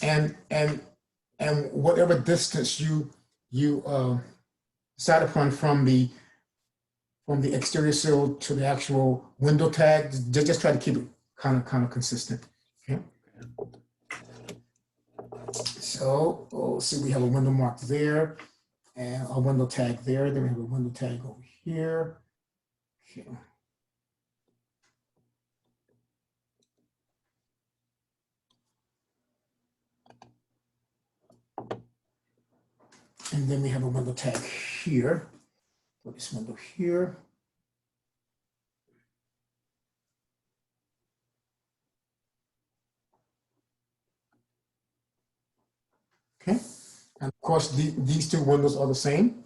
And whatever distance you decide upon from the exterior sill to the actual window tag, just try to keep it kind of consistent. Okay. So let's see, we have a window mark there and a window tag there. Then we have a window tag over here. Okay. And then we have a window tag here. Put this window here. Okay. And of course, these 2 windows are the same.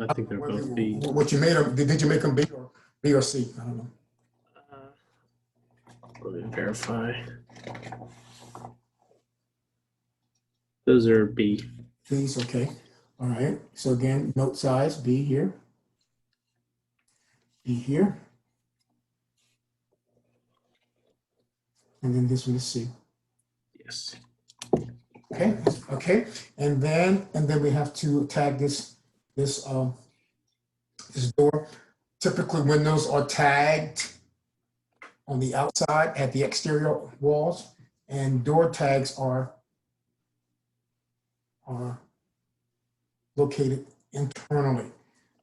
I think they're both B. What you made them, did you make them B or C? I don't know. Let me verify. Those are B. B's, okay. All right. So again, note size, B here. B here. And then this one is C. Yes. Okay. Okay. And then we have to tag this door. Typically windows are tagged on the outside at the exterior walls, and door tags are located internally.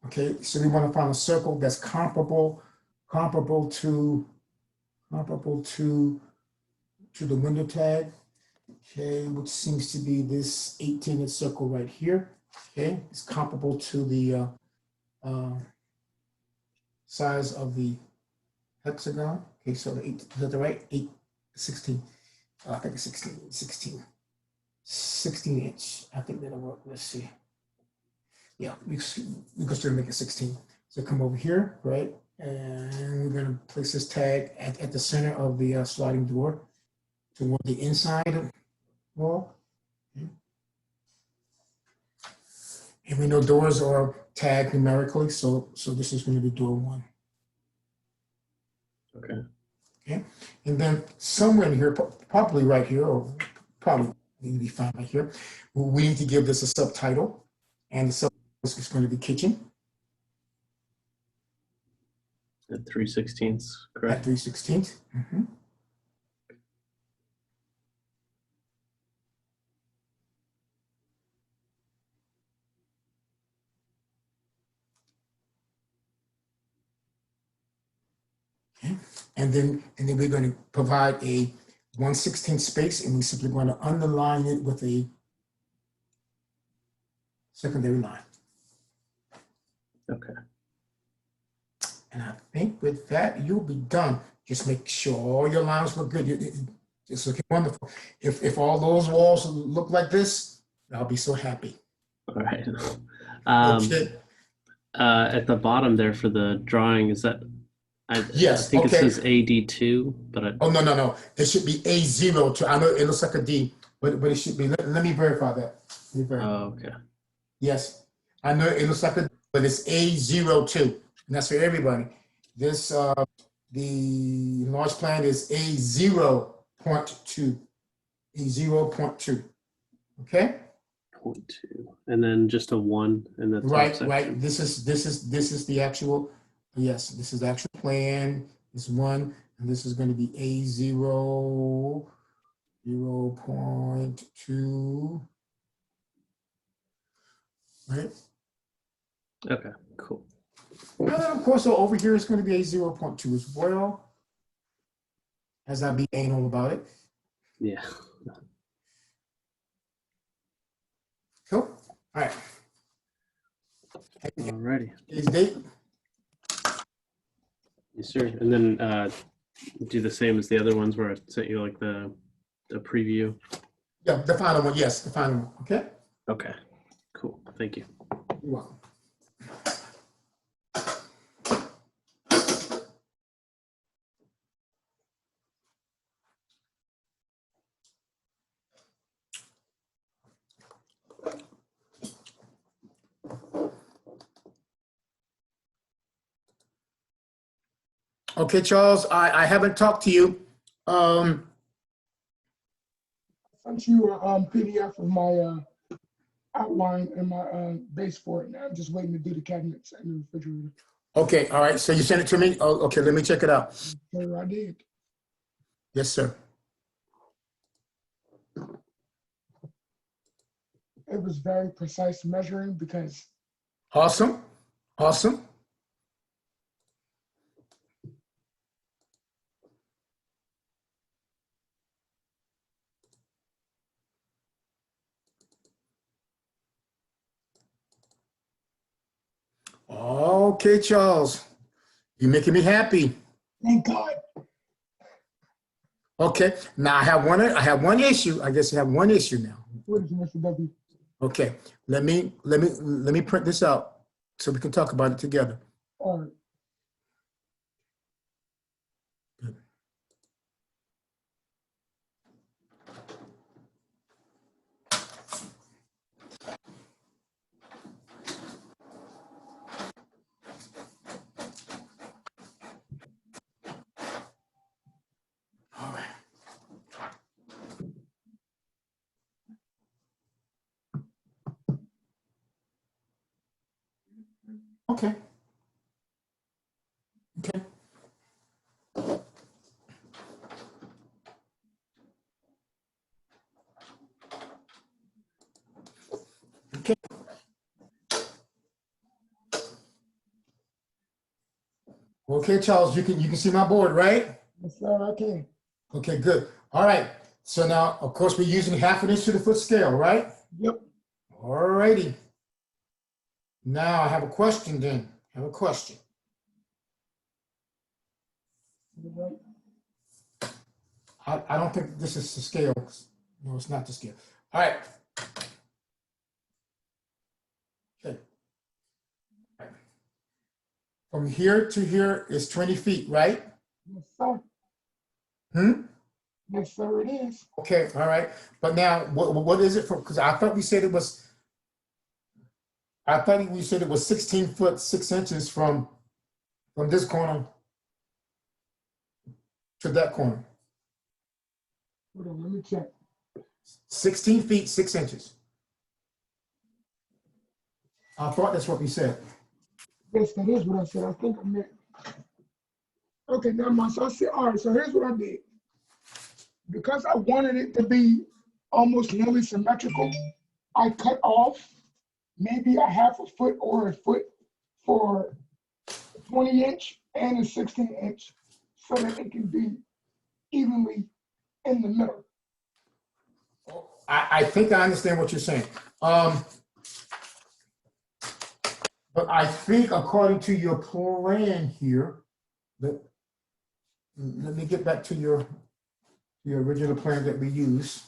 Okay, so we want to find a circle that's comparable to the window tag. Okay, which seems to be this 18-inch circle right here. Okay, it's comparable to the size of the hexagon. Okay, so the 8, is that the right? 8, 16. I think it's 16 inch. I think that'll work. Let's see. Yeah, we can still make it 16. So come over here, right? And we're going to place this tag at the center of the sliding door toward the inside wall. Okay. And we know doors are tagged numerically, so this is going to be door 1. Okay. Okay, and then somewhere in here, probably right here, or probably need to be found right here, we need to give this a subtitle, and the subtitle is going to be kitchen At 3/16, at correct? 3/16. Okay, and then we're going to provide a 1/16 space, and we're simply going to underline it with a secondary line. Okay. And I think with that, you'll be done. Just make sure all your lines look good. It's looking wonderful. If all those walls look like this, I'll be so happy. All right. Okay. At the bottom there for the drawing, is that? Yes, I think okay. it says AD2, but Oh, no. It should be A0 too. I know it looks like a D, but it should be. Let me verify that. Let me verify. oh, okay. Yes, I know it looks like a D, but it's A02. And that's for everybody. This, the large plan is A0.2. A0.2. Okay? 0.2, and then just a 1 in the top Right, section. right. This is the actual, yes, this is the actual plan. This 1, and this is going to be A0, 0.2. Right? Okay, cool. And then of course, so over here is going to be a 0.2 as well, as I be anal about it. Yeah. Cool. All right. Alrighty. Is date? Yes, sir. And then do the same as the other ones where I sent you like the preview. Yeah, the final one. Yes, the final one. Okay. Okay, cool. Thank you. You're welcome. Okay, Charles, I haven't talked to you. Sent you a PDF of my outline and my base for it. Now I'm just waiting to do the cabinets and the refrigerator. Okay, all right, so you sent it to me? Oh, okay, let me check it out. So I did. Yes, sir. It was very precise measuring because Awesome, awesome. Okay, Charles, you're making me happy. thank God. Okay, now I have one issue. I guess I have one issue now. What is it, Mr. W? Okay, let me print this out so we can talk about it together. All right. All right. Okay. Okay. Okay. Okay, Charles, you can see my board, right? Yes, sir, I can. Okay, good. All right. So now, of course, we're using 1/2 inch to the foot scale, right? Yep. All righty. Now I have a question then. I have a question. You're right. I don't think this is the scale. No, it's not the scale. All right. Okay. All right. From here to here is 20 feet, right? Yes, sir. Hmm? Yes, sir, it is. Okay, all right. But now, what is it for? Because I thought we said it was 16 foot 6 inches from this corner to that corner. Hold on, let me check. 16 feet 6 inches. I thought that's what we said. Yes, that is what I said. I think I meant. Okay, never mind. So I said, all right, so here's what I did. Because I wanted it to be almost nearly symmetrical, I cut off maybe a 1/2 foot or a foot for a 20 inch and a 16 inch so that it can be evenly in the middle. I think I understand what you're saying. But I think according to your plan here, let me get back to your original plan that we used.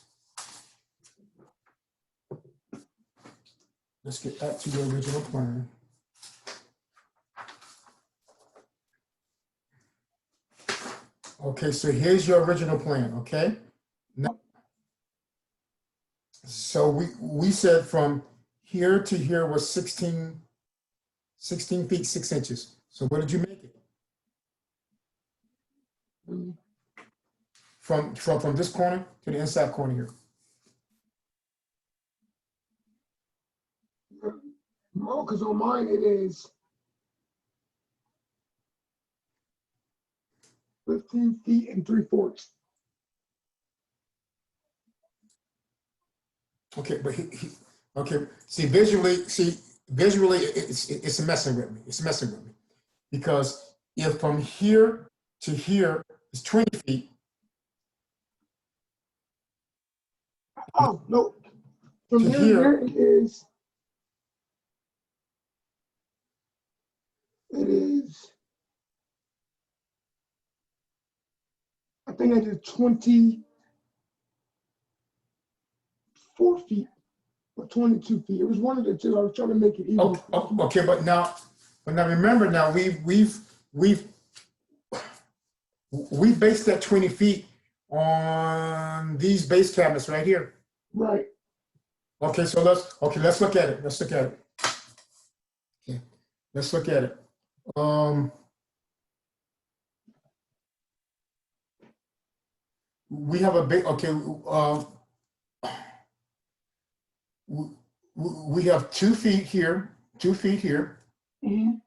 Let's get back to your original plan. Okay, so here's your original plan, okay? Now, so we said from here to here was 16 feet 6 inches. So what did you make it? From this corner to the inside corner here. No, because on mine it is 15 feet and 3/4. Okay, but okay. See visually, it's messing with me. It's messing with me because if from here to here is 20 feet. Oh, no. From To here to here. here it is, I think I did 24 feet or 22 feet. It was one of the two. I was trying to make it even. Okay, but now remember now we've based that 20 feet on these base cabinets right here. Right. Okay, so let's look at it. Let's look at it. Okay, let's look at it. we have a big, okay, we, we have 2 feet here, 2 feet here. Mhm.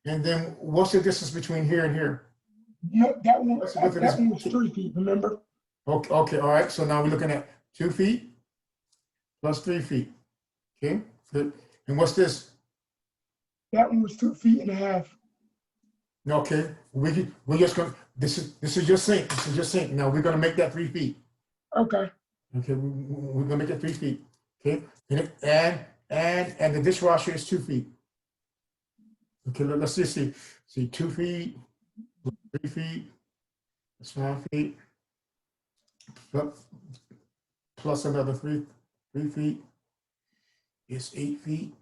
And then what's the distance between here and here? Yep, that one, What's the width of that this? one was 3 feet, remember? Okay, okay, all right. So now we're looking at 2 feet plus 3 feet. Okay, good. And what's this? That one was 2.5 feet. Okay, we're just gonna, this is your sink. This is your sink. Now we're gonna make that 3 feet. Okay, Okay, we're gonna make it 3 feet. Okay, and the dishwasher is 2 feet. Okay, let's just see 2 feet, 3 feet, that's 1 feet, plus another 3 feet is 8 feet.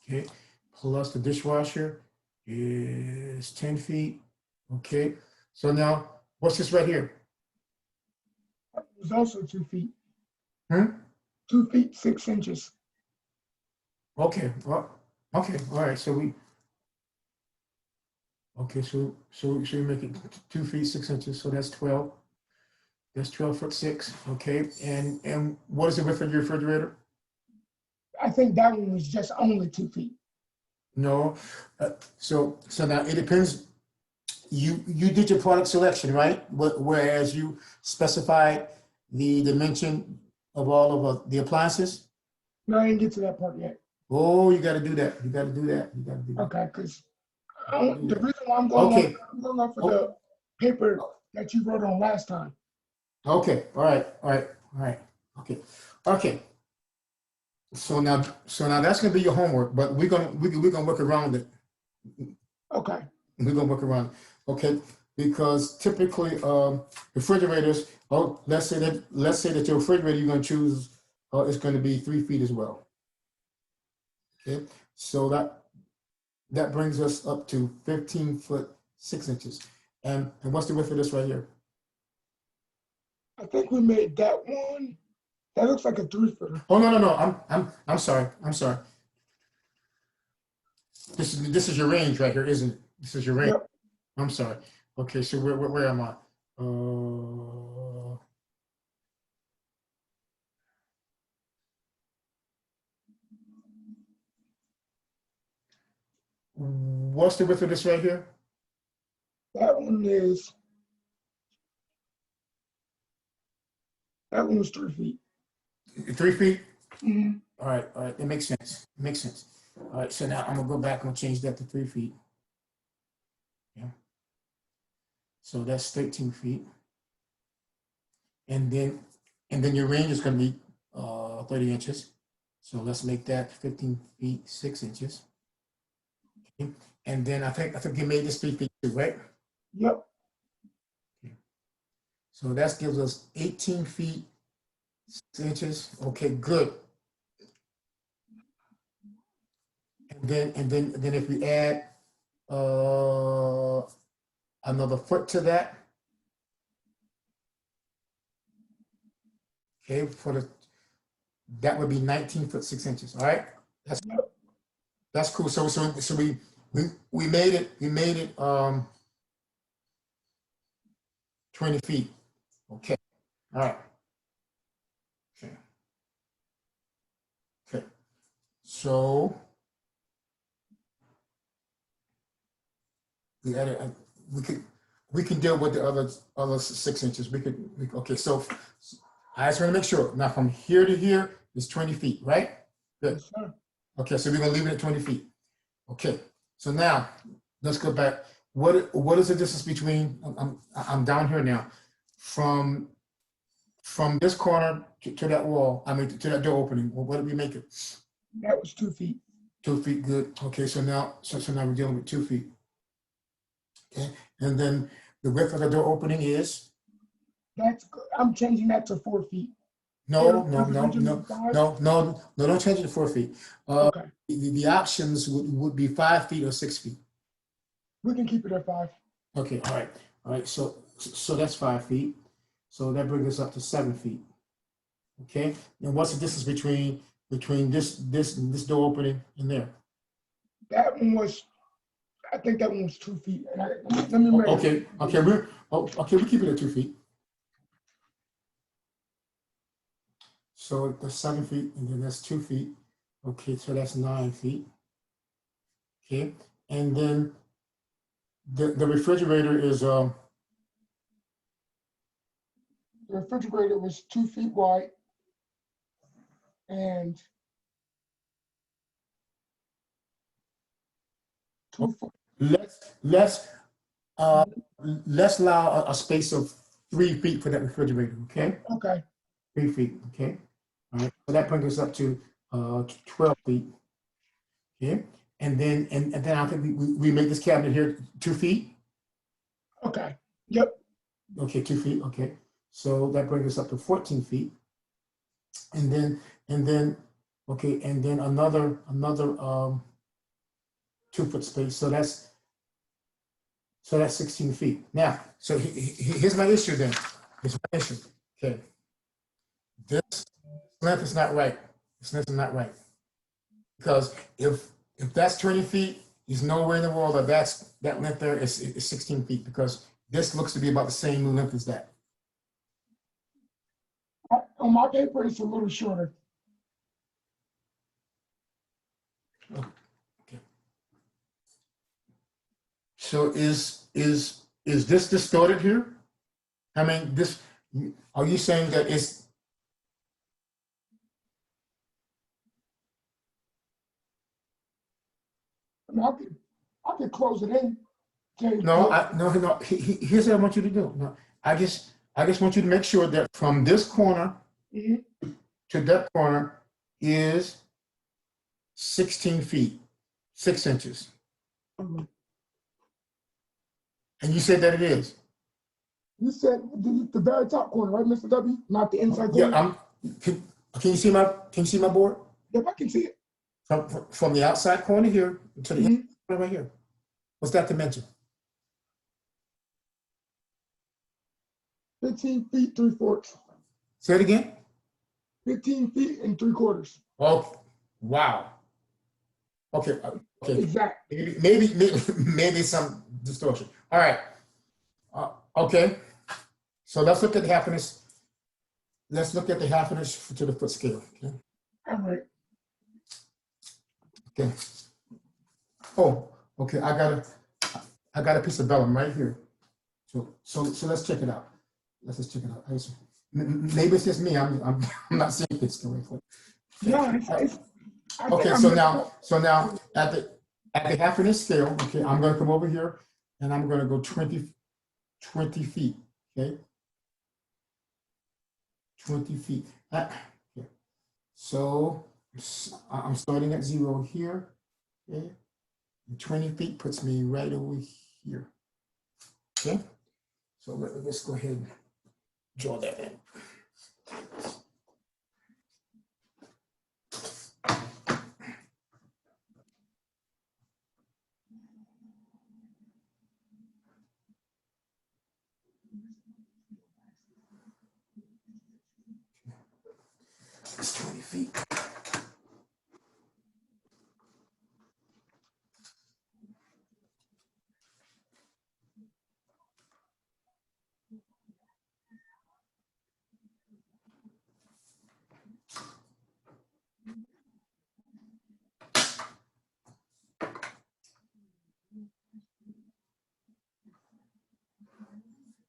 Okay, plus the dishwasher is 10 feet. Okay, so now what's this right here? it was also 2 feet. Hmm? 2 feet, 6 inches. Okay, well, okay, all right. So we, okay, so we make it 2 feet 6 inches. So that's 12. That's 12 foot 6. Okay, and what is the width of your refrigerator? I think that one was just only 2 feet. No. So now it depends. You did your product selection, right? Whereas you specified the dimension of all of the appliances. No, I didn't get to that part yet. Oh, you got to do that. You got to do that. You got to do that. Okay, because the reason why I'm going Okay. I'm going off of the paper that you wrote on last time. Okay. All right. All right. All right. Okay. Okay. So now that's gonna be your homework, but we're gonna work around it. Okay, We're gonna work around it. Okay, because typically refrigerators. Oh, let's say that your refrigerator you're gonna choose is going to be 3 feet as well. Okay, so that brings us up to 15 foot 6 inches. And what's the width of this right here? I think we made that one. That looks like a 3-footer. Oh no. I'm sorry. I'm sorry. This is your range right here, isn't it? This is your range. Yep. I'm sorry. Okay, so where am I? What's the width of this right here? That one was 3 feet. 3 feet? Mhm. All right, it makes sense. It makes sense. All right, so now I'm gonna go back and change that to 3 feet. Yeah. So that's 13 feet. And then your range is gonna be 30 inches. So let's make that 15 feet 6 inches. Okay. And then I think you made this 3 feet too, right? Yep. So that gives us 18 feet 6 inches. Okay, good. And then if we add another foot to that, okay, that would be 19 foot 6 inches. All right, that's cool. So we made it 20 feet. Okay, all right. Okay. So we added, we can deal with the other 6 inches. Okay. So I just want to make sure. Now from here to here is 20 feet, right? Good. Yes, sir. Okay, so we're gonna leave it at 20 feet. Okay. So now let's go back. What is the distance between? I'm down here now, from this corner to that wall. I mean to that door opening. What did we make it? That was 2 feet. 2 feet, good. Okay, so now we're dealing with 2 feet. Okay, and then the width of the door opening is? That's good. I'm changing that to 4 feet. No, Or no, is it no, originally no, 5? no, don't change it to 4 feet. Okay, The options would be 5 feet or 6 feet. we can keep it at 5. Okay, all right. So that's 5 feet. So that brings us up to 7 feet. Okay, and what's the distance between this door opening and there? That one was I think that one was 2 feet. And let me measure. Okay, we keep it at 2 feet. So the 7 feet, and then that's 2 feet. Okay, so that's 9 feet. Okay, and then the refrigerator is The refrigerator was 2 feet wide. And 2 foot. let's allow a space of 3 feet for that refrigerator. Okay, Okay. 3 feet. Okay, all right. So that brings us up to 12 feet. Okay, and then I think we make this cabinet here 2 feet. Okay. Yep. Okay, 2 feet. Okay, so that brings us up to 14 feet. And then okay, and then another 2 foot space. So that's 16 feet. Now, so here's my issue then. Here's my issue. Okay, this length is not right. This length is not right because if that's 20 feet, there's nowhere in the world that length there is 16 feet because this looks to be about the same length as that. On my paper, it's a little shorter. Okay. So is this distorted here? I mean, this. Are you saying that it's? I mean, I could close it in. No, no. Here's what I want you to do. No, I just want you to make sure that from this corner Mhm. to that corner is 16 feet, 6 inches. Mhm. And you said that it is. You said the very top corner, right, Mr. W? Not the inside corner? Yeah, can you see my board? Yep, I can see it. From the outside corner here to the Mhm. inside corner right here. What's that dimension? 15 feet, 3/4. Say it again. 15 feet and 3/4. Oh, wow. Okay, okay. Exact. Maybe some distortion. All right. Okay. So let's look at the half inch. Let's look at the half inch to the foot scale. Okay. All right. Okay. Oh, okay. I got a piece of vellum right here. So let's check it out. Let's just check it out. Maybe it's just me. I'm not seeing this correctly. No, Okay, so now at the half inch scale, okay, I'm going to come over here and I'm going to go 20 feet. Okay, 20 feet. Okay. So I'm starting at 0 here. Okay, and 20 feet puts me right over here. Okay, so let's go ahead and draw that in. It's 20 feet.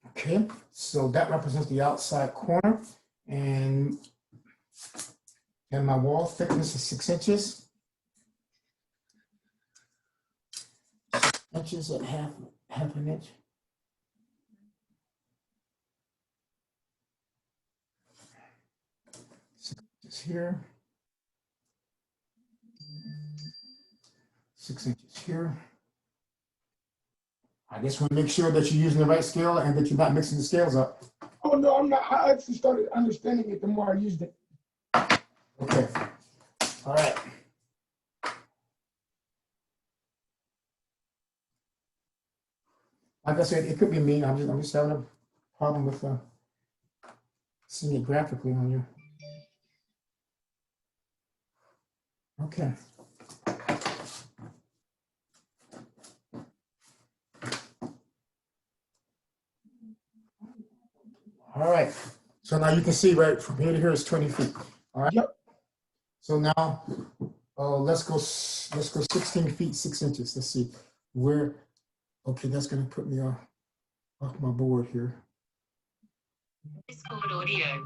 Okay, so that represents the outside corner, and my wall thickness is 6 inches. 6 inches at half an inch. 6 inches here. 6 inches here. I just want to make sure that you're using the right scale and that you're not mixing the scales up. Oh, no, I'm not. I actually started understanding it the more I used it. Okay. All right. Like I said, it could be me. I'm just having a problem with seeing it graphically on you. Okay. So now you can see right from here to here is 20 feet. All right. Yep. So now let's go 16 feet 6 inches. Let's see where. Okay, that's gonna put me off my board here. Discord audio.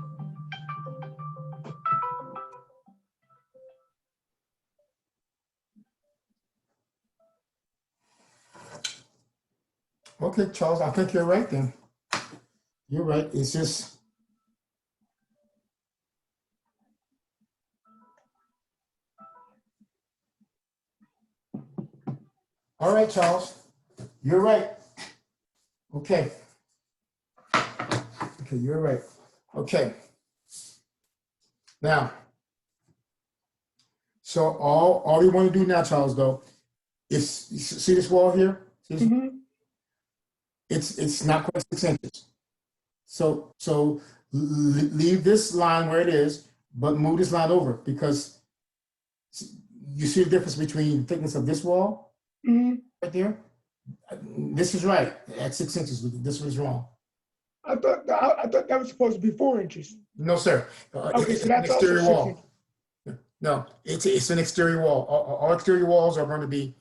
Okay, Charles, I think you're right then. You're right. It's just. All right, Charles. You're right. Okay. Okay, you're right. Okay. Now, so all you want to do now, Charles, though, is see this wall here? See this? Mhm. It's not quite 6 inches. So leave this line where it is, but move this line over because you see the difference between the thickness of this wall Mhm. right there. This is right at 6 inches. This was wrong. I thought that was supposed to be 4 inches. No, sir. Okay, It's so an that's also exterior 6 wall. inches. No, it's an exterior wall. All exterior walls are going to be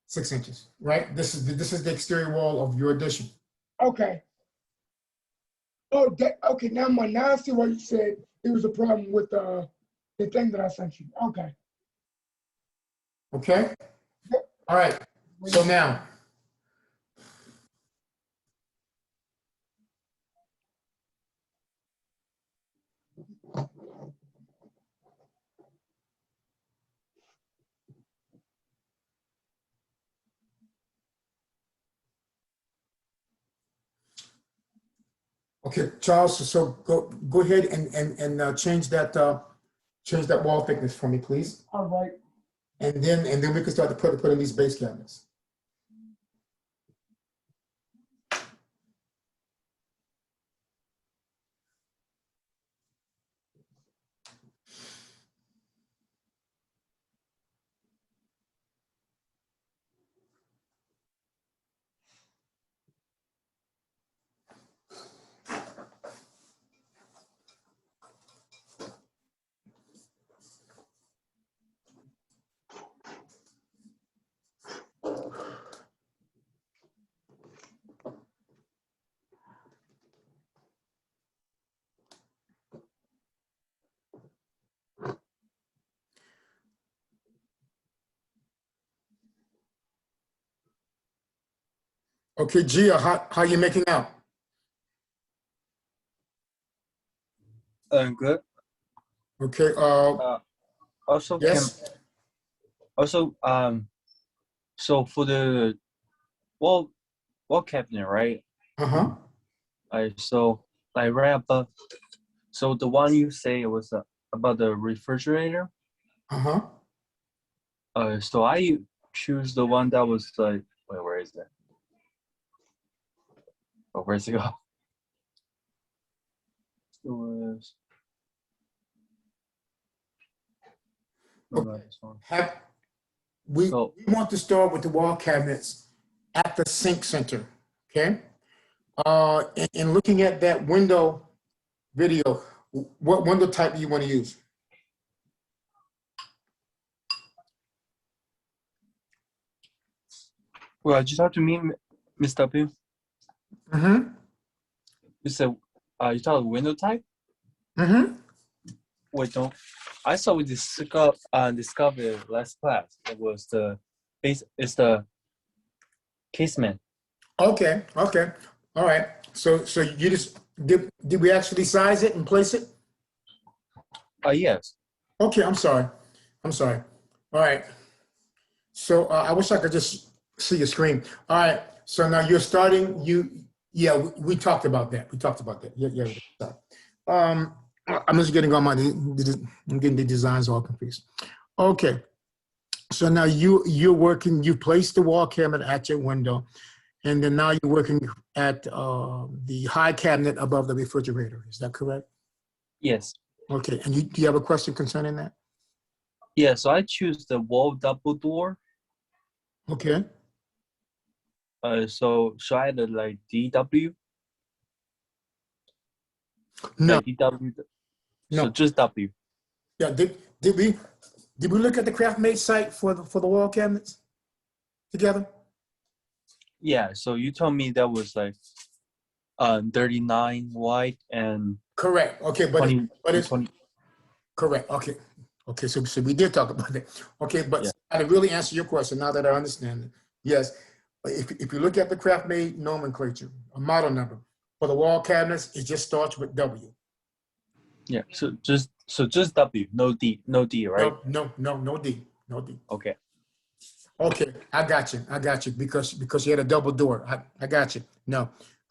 6 inches, right? This is the exterior wall of your addition. Okay. Oh, okay. Now I see why you said there was a problem with the thing that I sent you. Okay. Okay. All right. So now. Okay, Charles. So go ahead and change that wall thickness for me, please. All right. And then we can start to put in these base cabinets. Okay, Gia, how you making out? Good. Okay. Also, Yes. so for the wall cabinet, right? Uh-huh. So like right above. So the one you say was about the refrigerator. Uh-huh. So I choose the one that was like, wait, where is it? Oh, where's it go? It was. No, not this one. We So want to start with the wall cabinets at the sink center, okay? And looking at that window video, what window type do you want to use? well, you talked to me, Mr. W. Mm-hmm. You said you talked window type. Mm-hmm. Wait, don't. I saw we discovered last class. It was the base. It's the casement. Okay, okay. All right. So you just did we actually size it and place it? Yes. Okay, I'm sorry. All right. So I wish I could just see your screen. All right. So now you're starting. Yeah, we talked about that. Yeah. I'm just getting on I'm getting the designs all confused. Okay. So now you're working. You placed the wall cabinet at your window, and then now you're working at the high cabinet above the refrigerator. Is that correct? Yes. Okay. And do you have a question concerning that? Yeah. So I choose the wall double door. Okay. So I had like DW. No, Like DW. So no. just W. Yeah, did we look at the CraftMate site for the wall cabinets together? Yeah. So you told me that was like 39 wide and Correct. Okay, but 20 it's 20. correct. Okay. Okay, so we did talk about that. Okay, but Yeah. to really answer your question now that I understand it, yes, if you look at the CraftMate nomenclature, a model number for the wall cabinets, it just starts with W. Yeah. So just W. No D. No D. Right. No D, no D. Okay. Okay, I got you because you had a double door. I got you. No,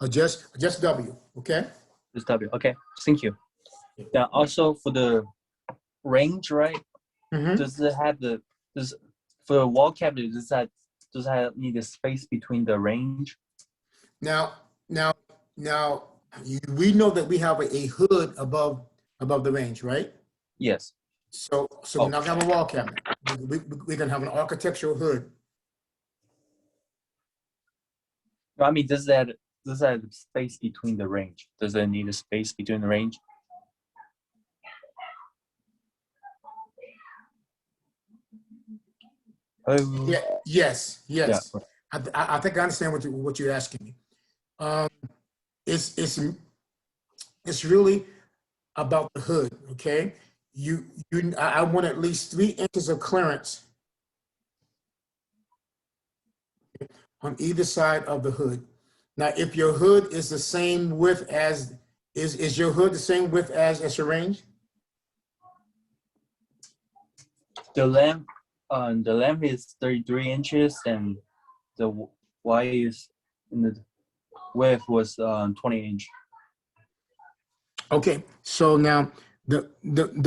just W. Okay. Just W. Okay. Thank you. Now also for the range, right? Mm-hmm. Does it have does for the wall cabinet does that need a space between the range? Now, we know that we have a hood above the range, right? Yes. So we're not gonna have a wall cabinet. We're gonna have an architectural hood. I mean, does that have space between the range? Does it need a space between the range? Oh. Yeah. Yes. Yeah. I think I understand what you're asking me. It's really about the hood. Okay. I want at least 3 inches of clearance on either side of the hood. Now, if your hood is the same width as is your hood the same width as your range? The length is 33 inches and the wide is in the width was 20 inch. Okay, so now the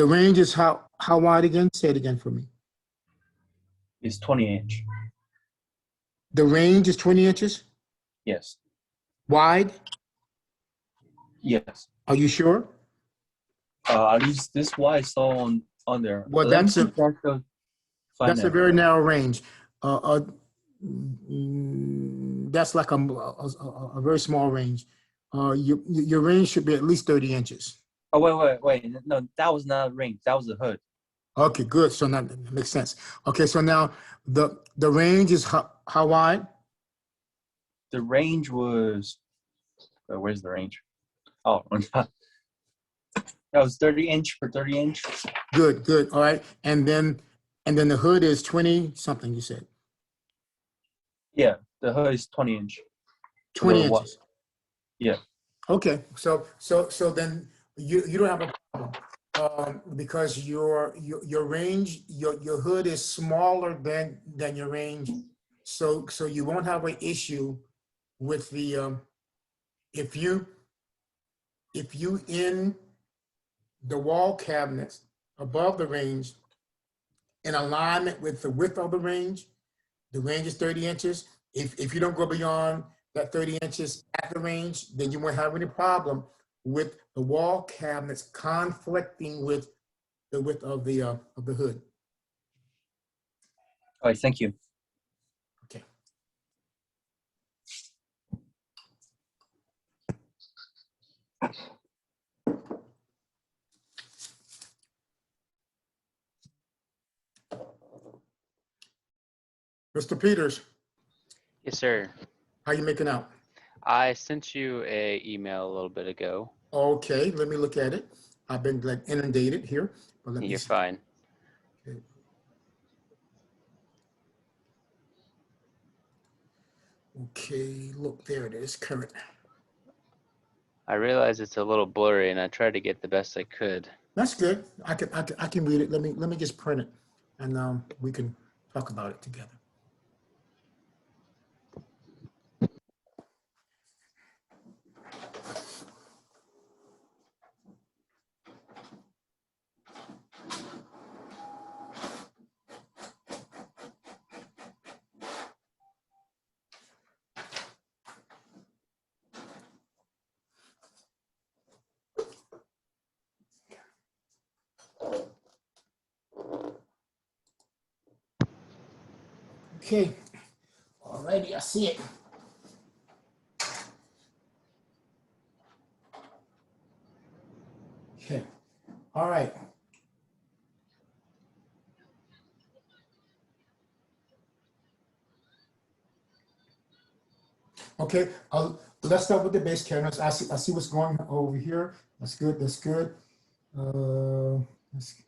range is how wide again? Say it again for me. It's 20 inch. The range is 20 inches Yes. wide. Yes. Are you sure? At least this wide I saw on there. Well, Let me that's see if that's the that's a final. very narrow range. That's like a very small range. Your range should be at least 30 inches. Oh wait. No, that was not a range. That was the hood. Okay, good. So now that makes sense. Okay, so now the range is how wide? The range was. Where's the range? Oh, that was 30 inch for 30 inch. Good. All right, and then the hood is 20 something. You said Yeah, the hood is 20 inch. 20 The what? inches. Yeah. Okay, so then you don't have a problem because your range your hood is smaller than your range, so you won't have an issue with the if you in the wall cabinets above the range in alignment with the width of the range is 30 inches. If you don't go beyond that 30 inches at the range, then you won't have any problem with the wall cabinets conflicting with the width of the hood. All right, thank you. Okay. Mr. Peters, Yes, sir. how you making out? I sent you a email a little bit ago. Okay, let me look at it. I've been like inundated here, but let me You're see. fine. Okay. Okay, look, there it is, current. I realize it's a little blurry, and I tried to get the best I could. That's good. I can read it. Let me just print it, and we can talk about it together. Okay, alrighty, I see it. Okay, all right. Okay, let's start with the base cabinets. I see what's going on over here. That's good, that's good. Let's-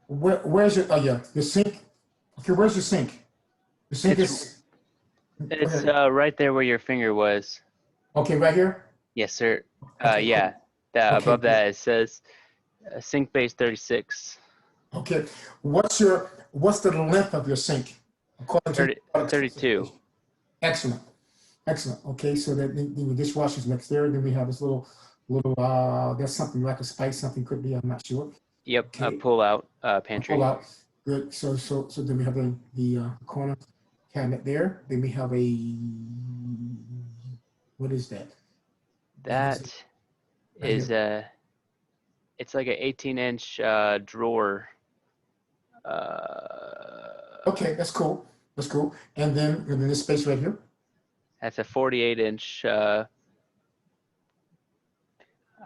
where's your, oh yeah, your sink? Okay, where's your sink? The sink is, go It's ahead. right there where your finger was. Okay, right here? Yes, sir. Okay, cool. Yeah. That Okay, above good. that it says sink base 36. Okay, what's the length of your sink? According to 30, the product 32. specification? Excellent, excellent. Okay, so that the dishwasher's next there. Then we have this little, that's something like a spice, something could be, I'm not sure. Yep. Okay, Pull out a pantry. pull out. Good. So then we have the corner cabinet there. Then we have a, what is that? That Right is here. it's like an 18-inch drawer. Okay, that's cool. That's cool. And then this space right here. That's a 48-inch.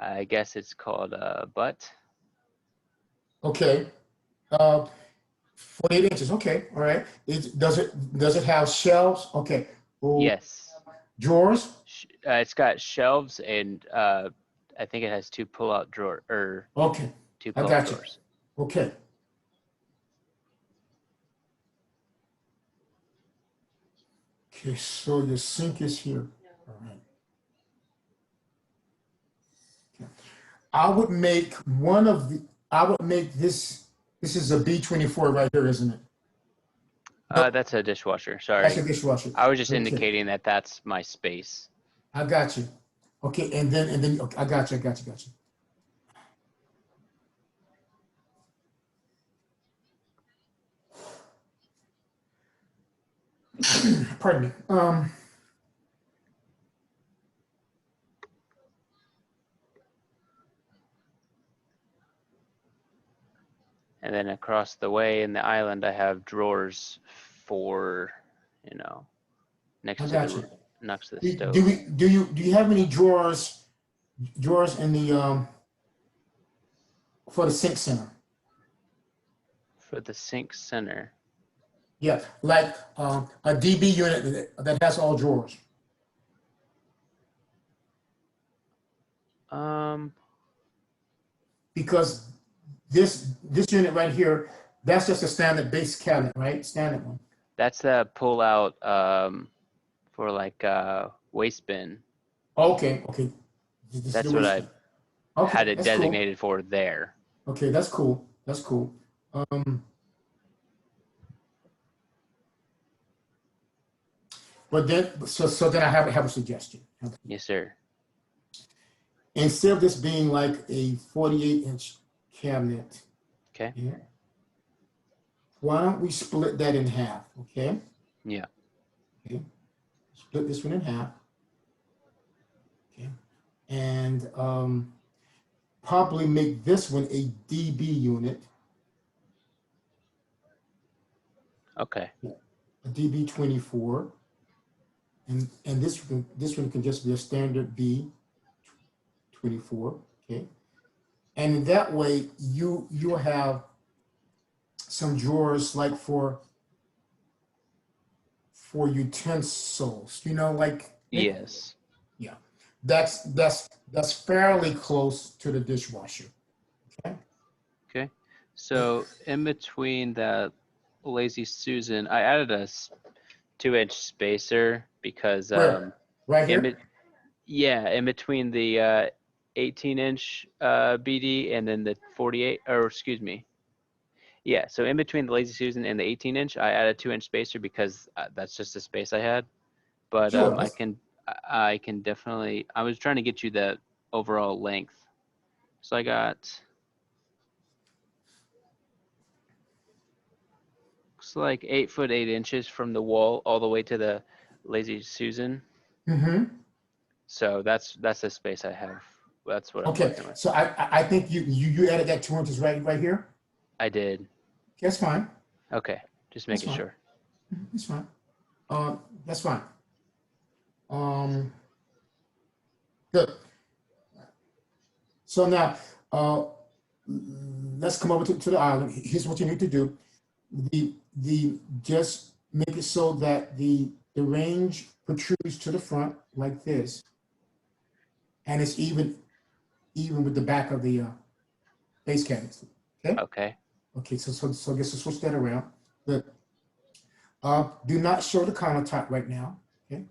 I guess it's called a butt. Okay. 48 inches. Okay. All right. Does it have shelves? Okay. Oh, Yes. drawers? It's got shelves and I think it has two pull-out drawer or Okay. two I pull-out got you. drawers. Okay. Okay, so your sink is here. All right. Okay. I would make this is a B24 right here, isn't it? Nope, That's a dishwasher. that's Sorry. a dishwasher. I was just Okay, indicating that that's my space. I got you. Okay, and then okay, I got you. Pardon me. And then across the way in the island, I have drawers for, next I to got you. the stove. Do you have any drawers in the for the sink center? For the sink center. Yeah, like a DB unit that has all drawers. Because this unit right here, that's just a standard base cabinet, right? Standard one. That's the pull out for like waste bin. Okay. This is That's the what waste. I Okay, had it that's cool. designated for there. Okay, that's cool. That's cool. But then, so then I have a suggestion. Yes, sir. Instead of this being like a 48-inch cabinet, Okay. yeah, why don't we split that in half? Okay. Yeah. Okay. Split this one in half. Okay. And probably make this one a DB unit, Okay. a DB 24, and this one can just be a standard B 24. Okay. And in that way, you'll have some drawers like for utensils, like Yes. yeah, that's fairly close to the dishwasher. Okay. Okay. So in between that Lazy Susan, I added a 2-inch spacer because Where? Right in here? yeah, in between the 18-inch BD and then the 48, or excuse me. Yeah, so in between the Lazy Susan and the 18-inch, I added 2-inch spacer because that's just the space I had. But Sure. I can definitely, I was trying to get you the overall length. So I got, looks like 8 foot 8 inches from the wall all the way to the Lazy Susan. Mm-hmm. So that's the space I have. That's what I'm Okay. working with. So I think you added that 2 inches right here. I did. That's fine. Okay, just That's making fine. sure. That's fine. That's fine. Good. So now, let's come over to the island. Here's what you need to do. Just make it so that the range protrudes to the front like this, and it's even with the back of the base cabinets. Okay. Okay. Okay. So I guess to switch that around. Good. Do not show the countertop right now. Okay.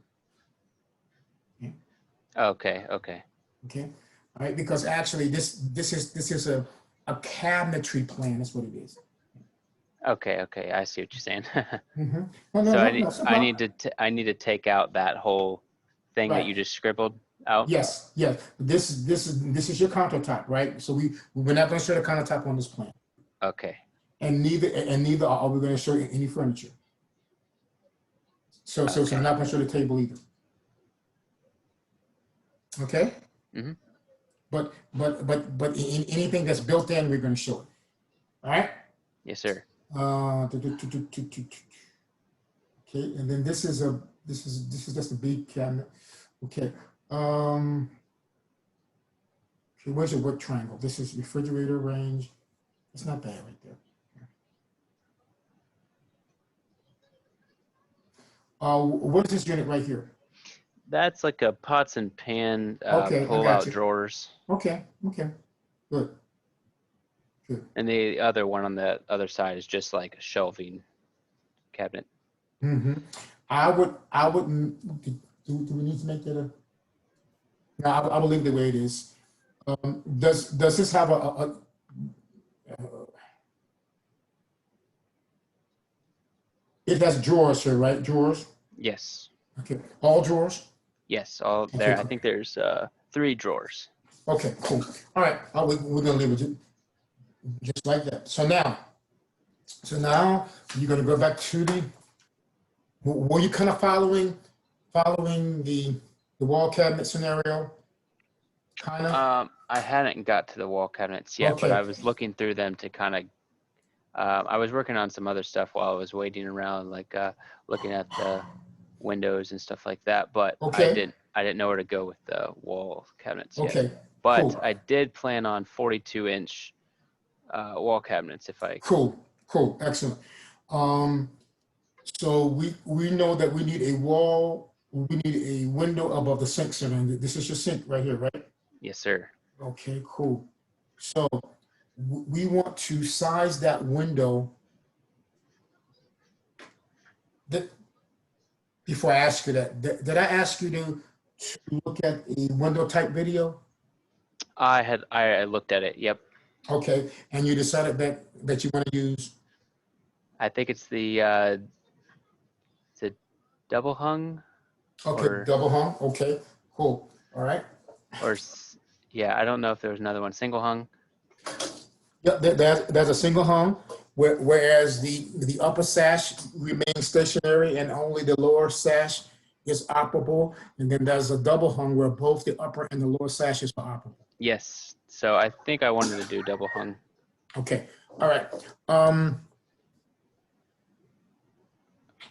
Okay. Okay. Okay. All right. Because actually, this is a cabinetry plan. That's what it is. Okay. Okay. I see what you're saying. Mm-hmm. No, So no, I need to take out that whole thing that Right. you just scribbled out. Yes, yes. This is your countertop, right? So we're not going to show the countertop on this plan, Okay. and neither are we going to show any furniture. So Okay. we're not going to show the table either. Okay. Mhm. But anything that's built in, we're going to show it. All right. Yes, sir. Okay, and then this is just a big cabinet. Okay. Okay, where's your work triangle? This is refrigerator range. It's not bad right there. What is this unit right here? That's like a pots and pan Okay, I got pull-out you. drawers. Okay, good. And the other one on the other side is just like a shelving cabinet. Mm-hmm. I would. Do we need to make that a? No, I will leave it the way it is. Does this have it has drawers here, right? Drawers. Yes. Okay, all drawers. Yes. All Okay, there. I cool. think there's 3 drawers. Okay, cool. All right, we're gonna leave it just like that. So now you're gonna go back to the. Were you kind of following the wall cabinet scenario? Kind of. I hadn't got to the wall cabinets yet, but Okay. I was looking through them to kind of. I was working on some other stuff while I was waiting around, like looking at the windows and stuff like that. But Okay. I didn't know where to go with the wall cabinets yet. Okay. But Cool. I did plan on 42-inch wall cabinets if I. Cool. Excellent. So we know that we need a wall. We need a window above the sink cylinder. This is your sink right here, right? Yes, sir. Okay, cool. So we want to size that window. Before I ask you that, did I ask you to look at a window type video? I looked at it. Yep. Okay, and you decided that you want to use. I think it's the double hung. Okay, Or- double hung. Okay, cool. All right. Yeah, I don't know if there was another one. Single hung. Yeah, there's a single hung, whereas the upper sash remains stationary and only the lower sash is operable. And then there's a double hung where both the upper and the lower sashes are operable. Yes. So I think I wanted to do double hung. Okay. All right.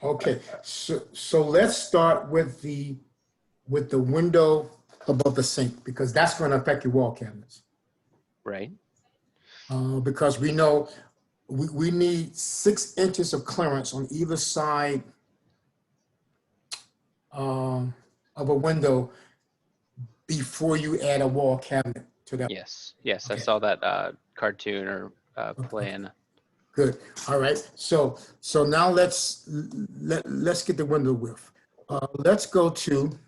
Okay. So let's start with the window above the sink, because that's going to affect your wall cabinets. Right. Because we know we need 6 inches of clearance on either side of a window before you add a wall cabinet to that. Yes. Yes. I Okay. saw that cartoon or plan. Good. All right. So now let's get the window width. Let's go to.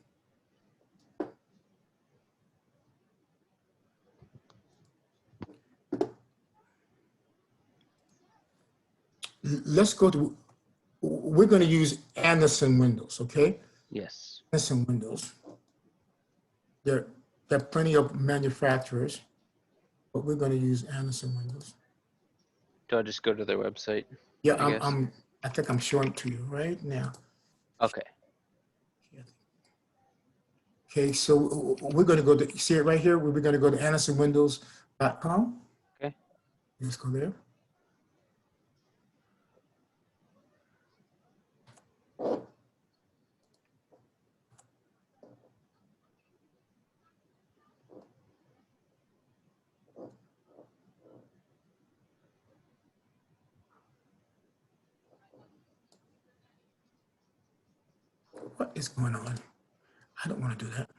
Let's go to. We're going to use Anderson windows. Okay. Yes. Anderson windows. There are plenty of manufacturers, but we're going to use Anderson windows. Do I just go to their website? Yeah, I guess. I think I'm showing it to you right now. Okay. Okay, so we're going to go to, see it right here? We're going to go to AndersonWindows.com. Okay. Let's go there. what is going on? I don't want to do that.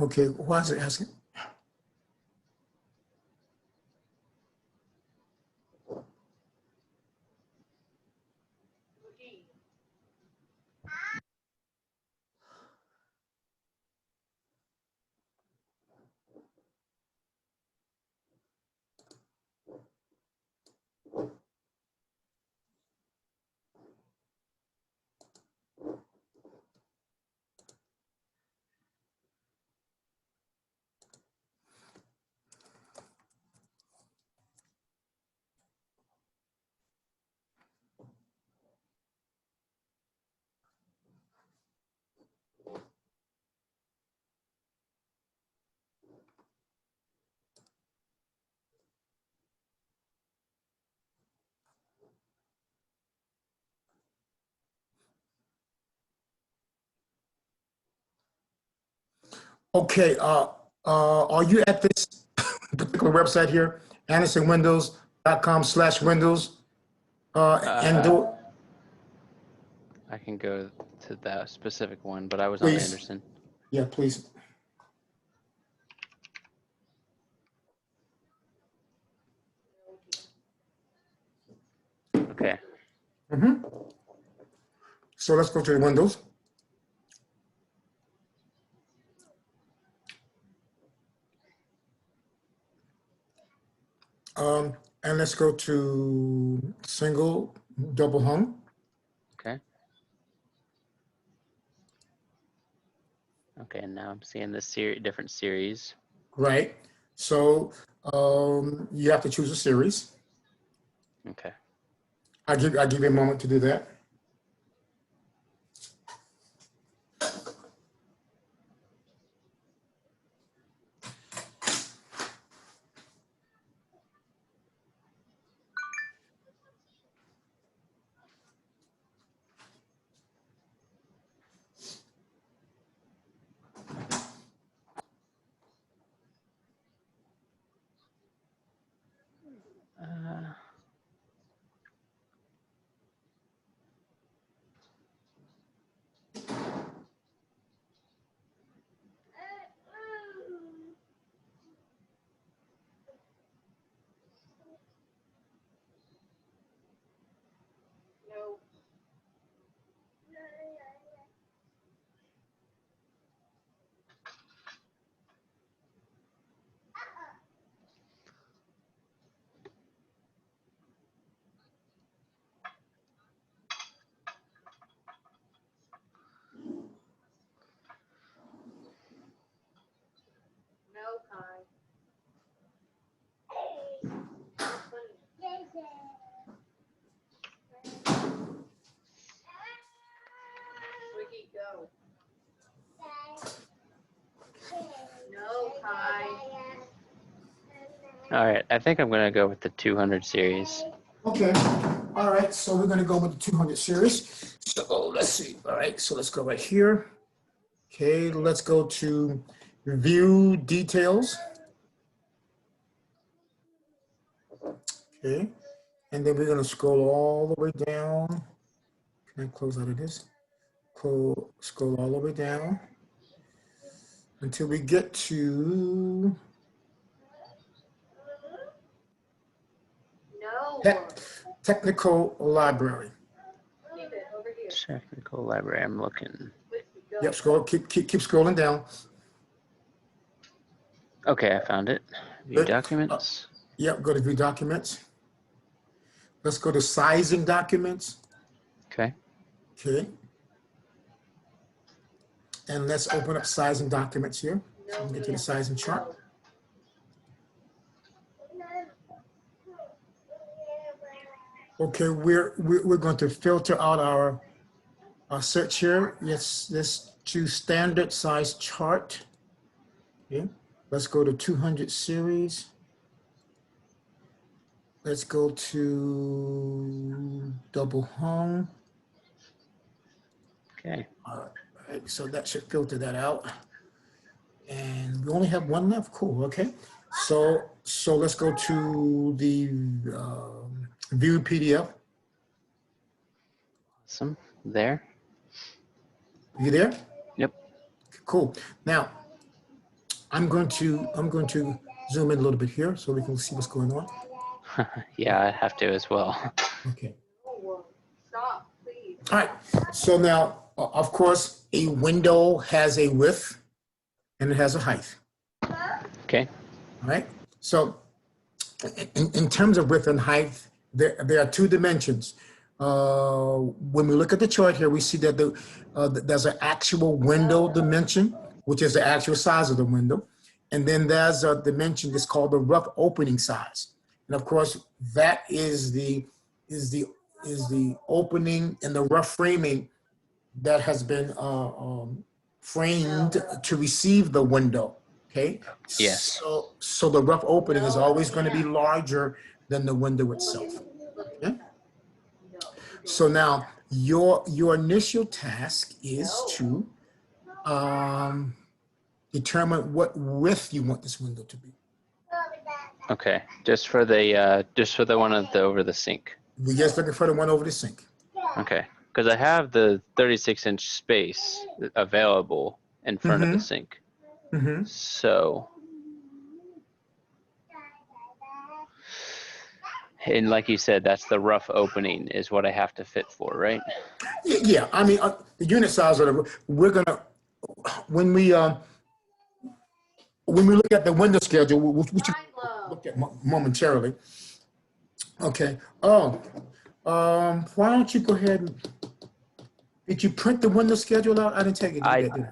Okay, why is it asking? Okay, are you at this particular website here, andersonwindows.com/windows? And do, I can go to that specific one, but I was on Please. Anderson. yeah, please. Okay. Mhm. So let's go to the Windows. And let's go to single, double hung. Okay. Okay, and now I'm seeing this different series. Right. So you have to choose a series. Okay. I'll give you a moment to do that. Uh, all right, I think I'm gonna go with the 200 series. Okay. All right. So we're going to go with the 200 series. So let's see. All right. So let's go right here. Okay. Let's go to view details. Okay. And then we're going to scroll all the way down. Can I close out of this? Scroll all the way down until we get to technical library. Technical library, I'm looking. Yep. Scroll. Keep scrolling down. Okay, I found it. View Good. documents. Yep. Go to view documents. Let's go to sizing documents. Okay. Okay. And let's open up sizing documents here. So we can get to the sizing chart. Okay, we're going to filter out our search here. Let's choose standard size chart. Okay. Let's go to 200 series. Let's go to double hung. Okay. All right, so that should filter that out. And we only have one left. Cool. Okay. So let's go to the view PDF. Awesome. There. You there? Yep. Cool. Now I'm going to zoom in a little bit here so we can see what's going on. Yeah, I have to as well. Okay. All right. So now, of course, a window has a width and it has a height. Okay. All right. So in terms of width and height, there are two dimensions. When we look at the chart here, we see that there's an actual window dimension, which is the actual size of the window. And then there's a dimension that's called the rough opening size. And of course, that is the opening and the rough framing that has been framed to receive the window. Okay. Yes. So the rough opening is always going to be larger than the window itself. Okay. So now your initial task is to determine what width you want this window to be. Okay. Just for the one over the sink. We're just looking for the one over the sink. Okay. Because I have the 36-inch space available in front of the sink. Mm-hmm. So, and like you said, that's the rough opening is what I have to fit for, right? Yeah. I mean, the unit size we're gonna when we look at the window schedule, which we look at momentarily. Okay. Why don't you go ahead and did you print the window schedule out? I didn't take it.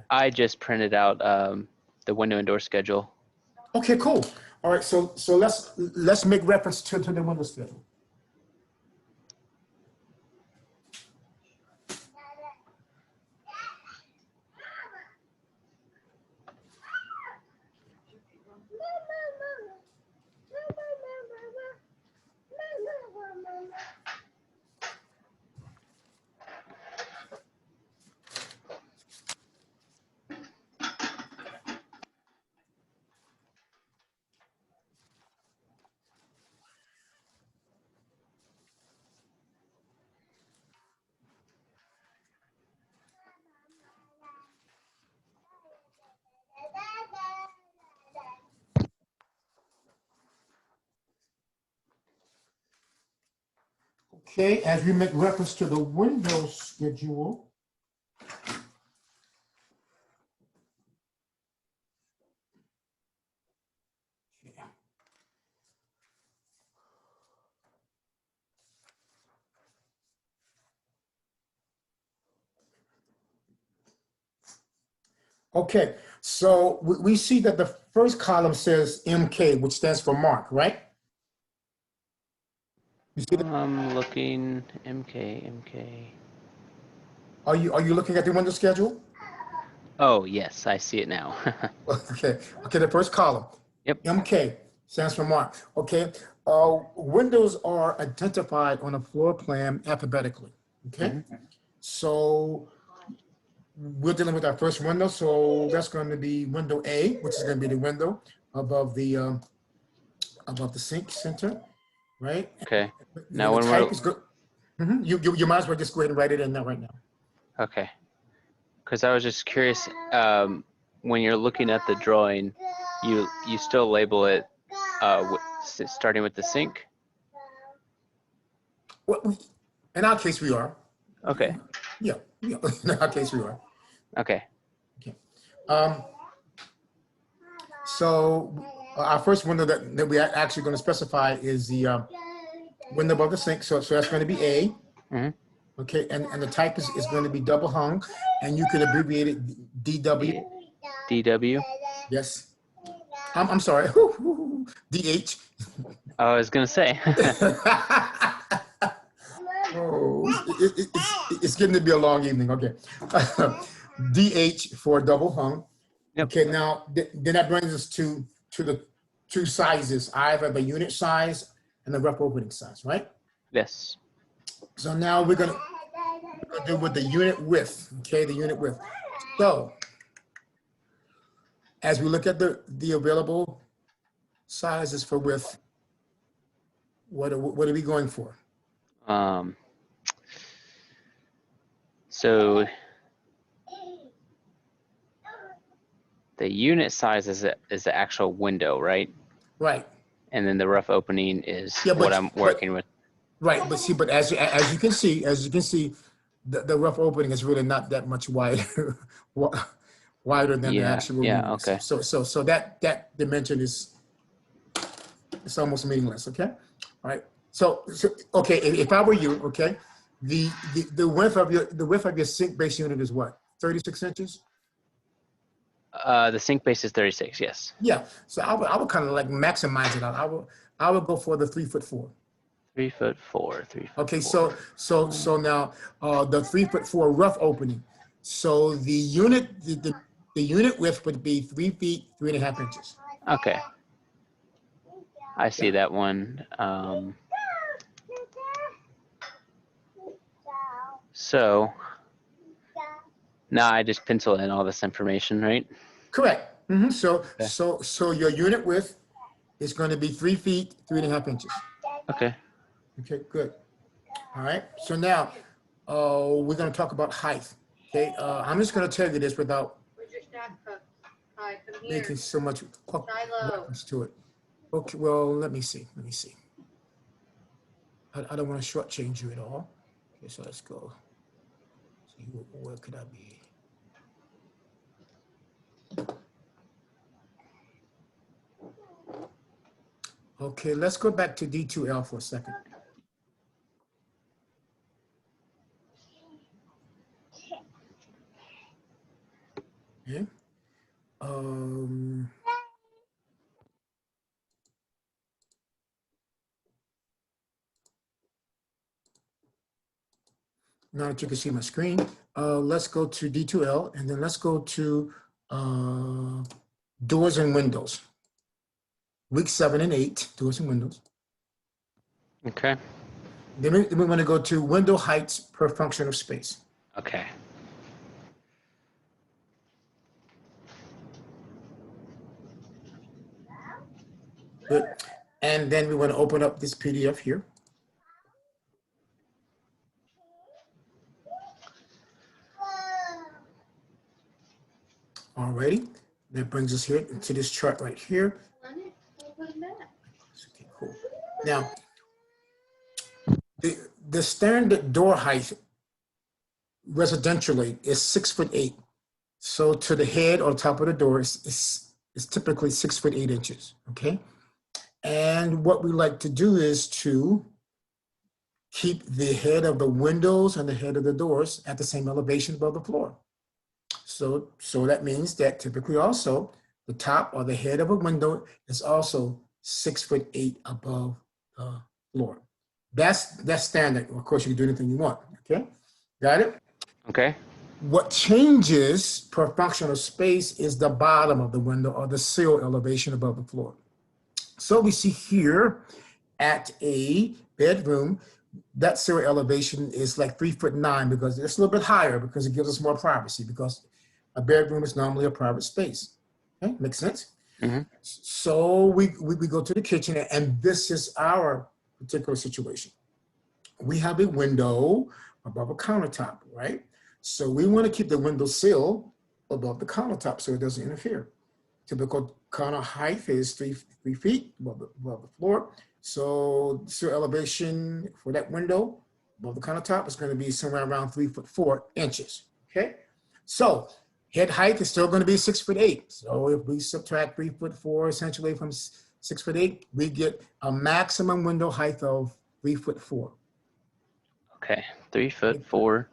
I just printed out the window and door schedule. Okay, cool. All right, so let's make reference to the window schedule. Okay, as we make reference to the window schedule. Okay, so we see that the first column says MK, which stands for Mark, right? You see that? I'm looking MK. Are you looking at the window schedule? Oh, yes, I see it now. Okay, the first column. Yep. MK stands for Mark. Okay, windows are identified on a floor plan alphabetically. Okay, so we're dealing with our first window, so that's going to be window A, which is going to be the window above the sink center, right? Okay. And Now the when type we're is good. You might as well just go ahead and write it in there right now. okay, because I was just curious. When you're looking at the drawing, you still label it starting with the sink. Well, in our case, we are. Okay. Yeah. In our case, we are. Okay. Okay. So our first window that we are actually going to specify is the window above the sink. So that's going to be A. Mm-hmm. Okay, and the type is going to be double hung, and you could abbreviate it DW. DW. Yes. I'm sorry. DH. I was gonna say. Oh, it's getting to be a long evening. Okay. DH for double hung. Yep. Okay, now then that brings us to the two sizes. I have a unit size and the rough opening size, right? Yes. So now we're gonna do with the unit width. Okay, the unit width. So as we look at the available sizes for width, what are we going for? So the unit size is the actual window, right? Right. And then the rough opening is Yeah, what I'm working with. Right, but as you can see, the rough opening is really not that much wider, wider than the actual Yeah, unit. okay. So that dimension is, it's almost meaningless. Okay, all right. So okay, if I were you, okay, the width of your sink base unit is what? 36 inches. The sink base is 36. Yes. Yeah. So I would kind of like maximize it out. I would go for the 3'4". 3'4", 3'4". Okay, so now the 3'4" rough opening. So the unit unit width would be 3 feet 3.5 inches. Okay. I see that one. So now I just pencil in all this information, right? Correct. So Okay. so your unit width is going to be 3 feet 3.5 inches. Okay. Okay, good. All right. So now we're going to talk about height. Okay. I'm just going to tell you this without making so much reference to it. Okay. Well, let me see. I don't want to shortchange you at all. Okay, so let's go. See, where could I be? Okay, let's go back to D2L for a second. Okay. Now that you can see my screen, let's go to D2L and then let's go to doors and windows. Week 7 and 8, doors and windows. Okay. Then we want to go to window heights per function of space. Okay. Good. And then we want to open up this PDF here. Alrighty, that brings us here to this chart right here. Okay, cool. Now, the standard door height residentially is 6'8". So to the head or top of the door is typically 6'8" inches. Okay, and what we like to do is to keep the head of the windows and the head of the doors at the same elevation above the floor. So that means that typically also the top or the head of a window is also 6'8" above the floor. That's standard. Of course, you can do anything you want. Okay, got it? Okay. What changes per function of space is the bottom of the window or the sill elevation above the floor. So we see here at a bedroom, that sill elevation is like 3'9" because it's a little bit higher because it gives us more privacy because a bedroom is normally a private space. Okay, makes sense? Mm-hmm. So we go to the kitchen and this is our particular situation. We have a window above a countertop, right? So we want to keep the window sill above the countertop so it doesn't interfere. Typical counter height is 3 feet above the floor. So sill elevation for that window above the countertop is going to be somewhere around 3'4" inches. Okay, so head height is still going to be 6'8". So if we subtract 3'4" essentially from 6'8", we get a maximum window height of 3'4". Okay. 3'4".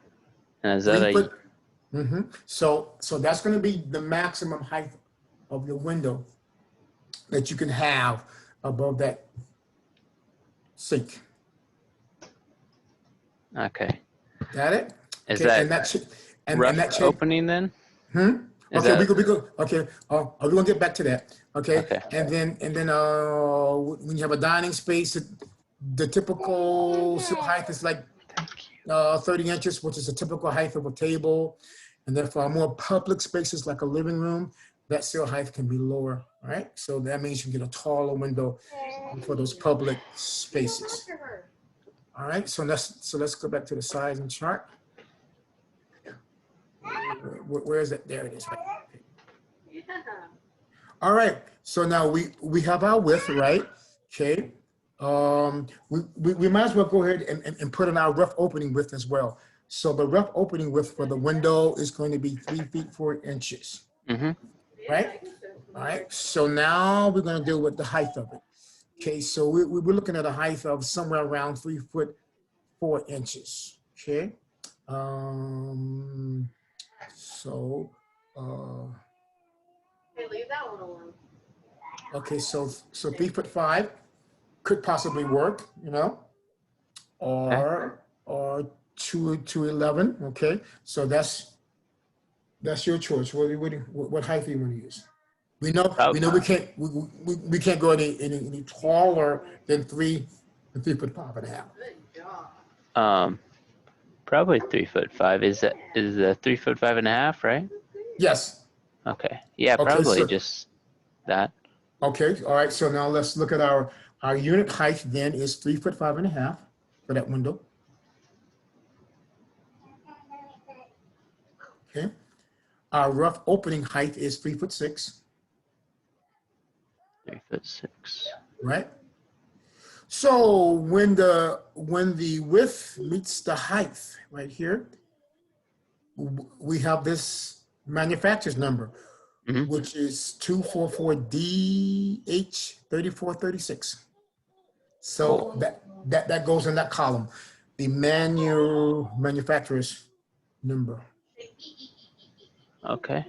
And is that So that's going to be the maximum height of your window that you can have above that sink. okay? Got it? Is Okay, that and that rough and that opening then? Is Okay, that we go. Okay, we're gonna get back to that. Okay, okay? and then when you have a dining space, the typical sill height is like 30 inches, which is a typical height of a table. And then for our more public spaces like a living room, that sill height can be lower. All right, so that means you get a taller window for those public spaces. All right, so let's go back to the size and chart. Where is it? There it is. Right. All right, so now we have our width, right? Okay. We might as well go ahead and put in our rough opening width as well. So the rough opening width for the window is going to be 3 feet 4 inches, Mm-hmm. right? All right, so now we're going to deal with the height of it. Okay, so we're looking at a height of somewhere around 3 foot 4 inches. Okay, so okay, so 3 foot 5 could possibly work, you know, or 2 to 11. Okay, so that's your choice. What height do you want to use? We know we can't go any taller than 3 foot 5 and a half. Probably 3'5". Is that 3'5 and a half, right? Yes. Okay. Yeah, Okay, probably so just that. okay, all right. So now let's look at our unit height. Then is 3 foot 5 and a half for that window. Okay. Our rough opening height is 3 foot 6. 3'6". Right. So when the width meets the height right here, we have this manufacturer's number, Mhm. which is 244DH3436. So Cool. that goes in that column, the manufacturer's number. Okay.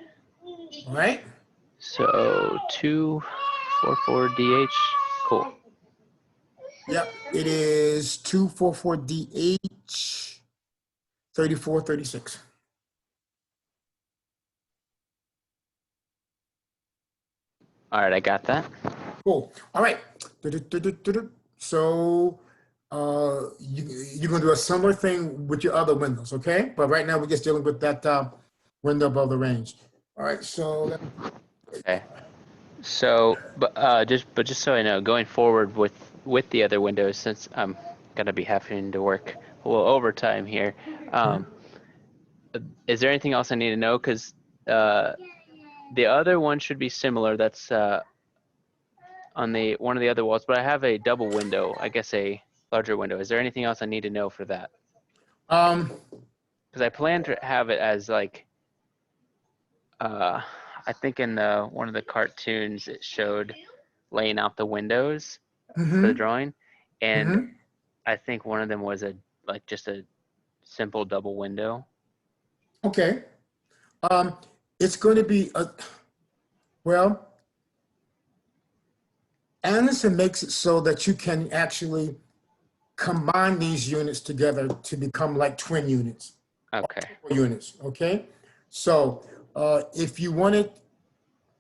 All right. So 244DH. Cool. Yep. It is 244DH3436. All right, I got that. Cool. All right. So you're gonna do a similar thing with your other windows, okay? But right now we're just dealing with that window above the range. All right. So Okay. So, just so I know, going forward with the other windows, since I'm gonna be having to work a little overtime here, is there anything else I need to know? Because the other one should be similar. That's on one of the other walls, but I have a double window. I guess a larger window. Is there anything else I need to know for that? Because I plan to have it as like, I think in one of the cartoons it showed laying out the windows for the drawing, and I think one of them was just a simple double window. okay. It's going to be Anderson makes it so that you can actually combine these units together to become like twin units. Okay. Units. Okay. So if you wanted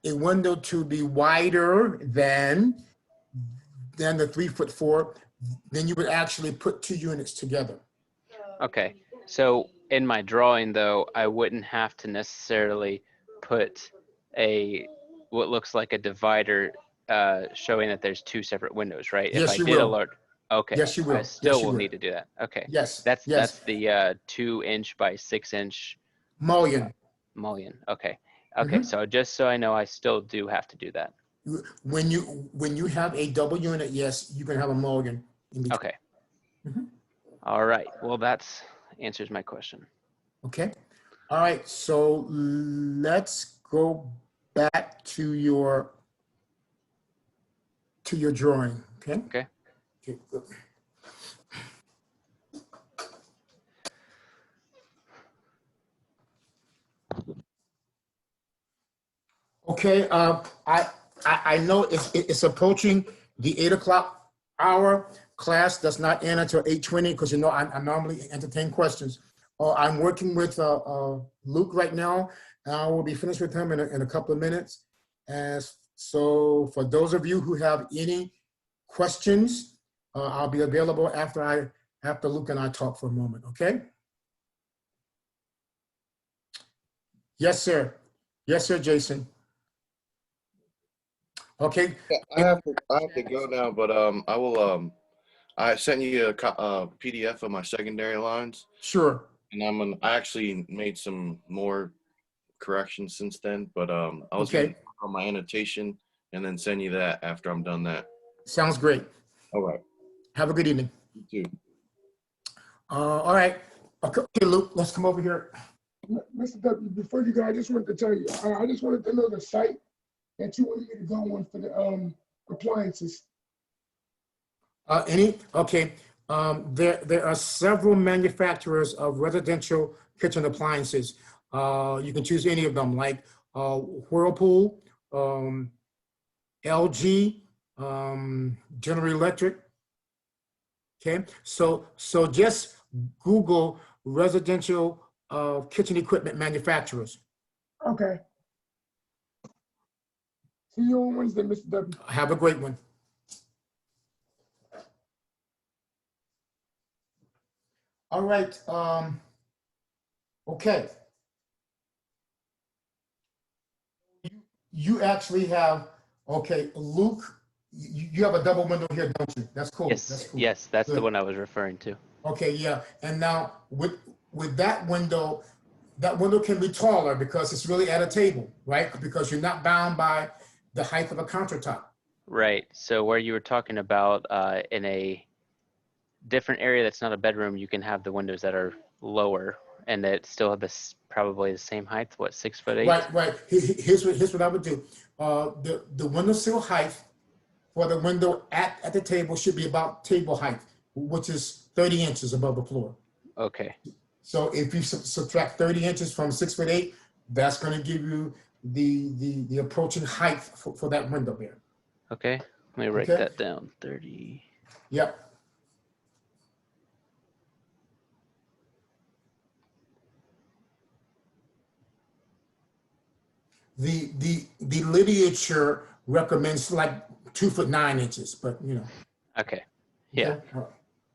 a window to be wider than the 3 foot 4, then you would actually put 2 units together. Okay. So in my drawing, though, I wouldn't have to necessarily put what looks like a divider showing that there's 2 separate windows, right? Yes, if I you did will. alert. Okay. Yes, you will. I still Yes, you will will. need to do that. Okay. Yes. That's the 2-inch by 6-inch mullion. mullion. Okay. Okay. So just so I know, I still do have to do that. When you have a double unit, yes, you can have a mullion. Okay. All right. Well, that's answers my question. Okay. All right. So let's go back to your drawing. Okay. Okay. Okay. Good. Okay. I know it's approaching the 8 o'clock hour. Class does not end until 8:20 because I normally entertain questions. I'm working with Luke right now. I will be finished with him in a couple of minutes. So for those of you who have any questions, I'll be available after Luke and I talk for a moment, okay? Yes, sir. Yes, sir, Jason. Okay. I have to go now, but I will I sent you a PDF of my secondary lines, Sure. and I actually made some more corrections since then, but I was Okay. gonna work on my annotation and then send you that after I'm done that. Sounds great. All right. Have a good evening. You too. All right. Okay, Luke, let's come over here. Mr. W, before you go, I just wanted to tell you, I just wanted to know the site that you wanted me to go on for the appliances. Okay. There are several manufacturers of residential kitchen appliances. You can choose any of them, like Whirlpool, LG, General Electric. Okay, so just Google residential kitchen equipment manufacturers. Okay. See you on Wednesday, Mr. W. Have a great one. All right. Okay. You actually have, okay, Luke, you have a double window here, don't you? That's cool. Yes, That's cool. yes, that's the Good. one I was referring to. Okay, yeah. And now with that window can be taller because it's really at a table, right? Because you're not bound by the height of a countertop. Right. So where you were talking about in a different area that's not a bedroom, you can have the windows that are lower and that still have this probably the same height. What, 6'8"? Right. Here's what I would do. The windowsill height for the window at the table should be about table height, which is 30 inches above the floor. Okay. So if you subtract 30 inches from 6'8", that's going to give you the approaching height for that window there. Okay. Let me write Okay. that down. 30. Yep. The literature recommends like 2'9" inches, but you know. Okay. Yeah. Okay? All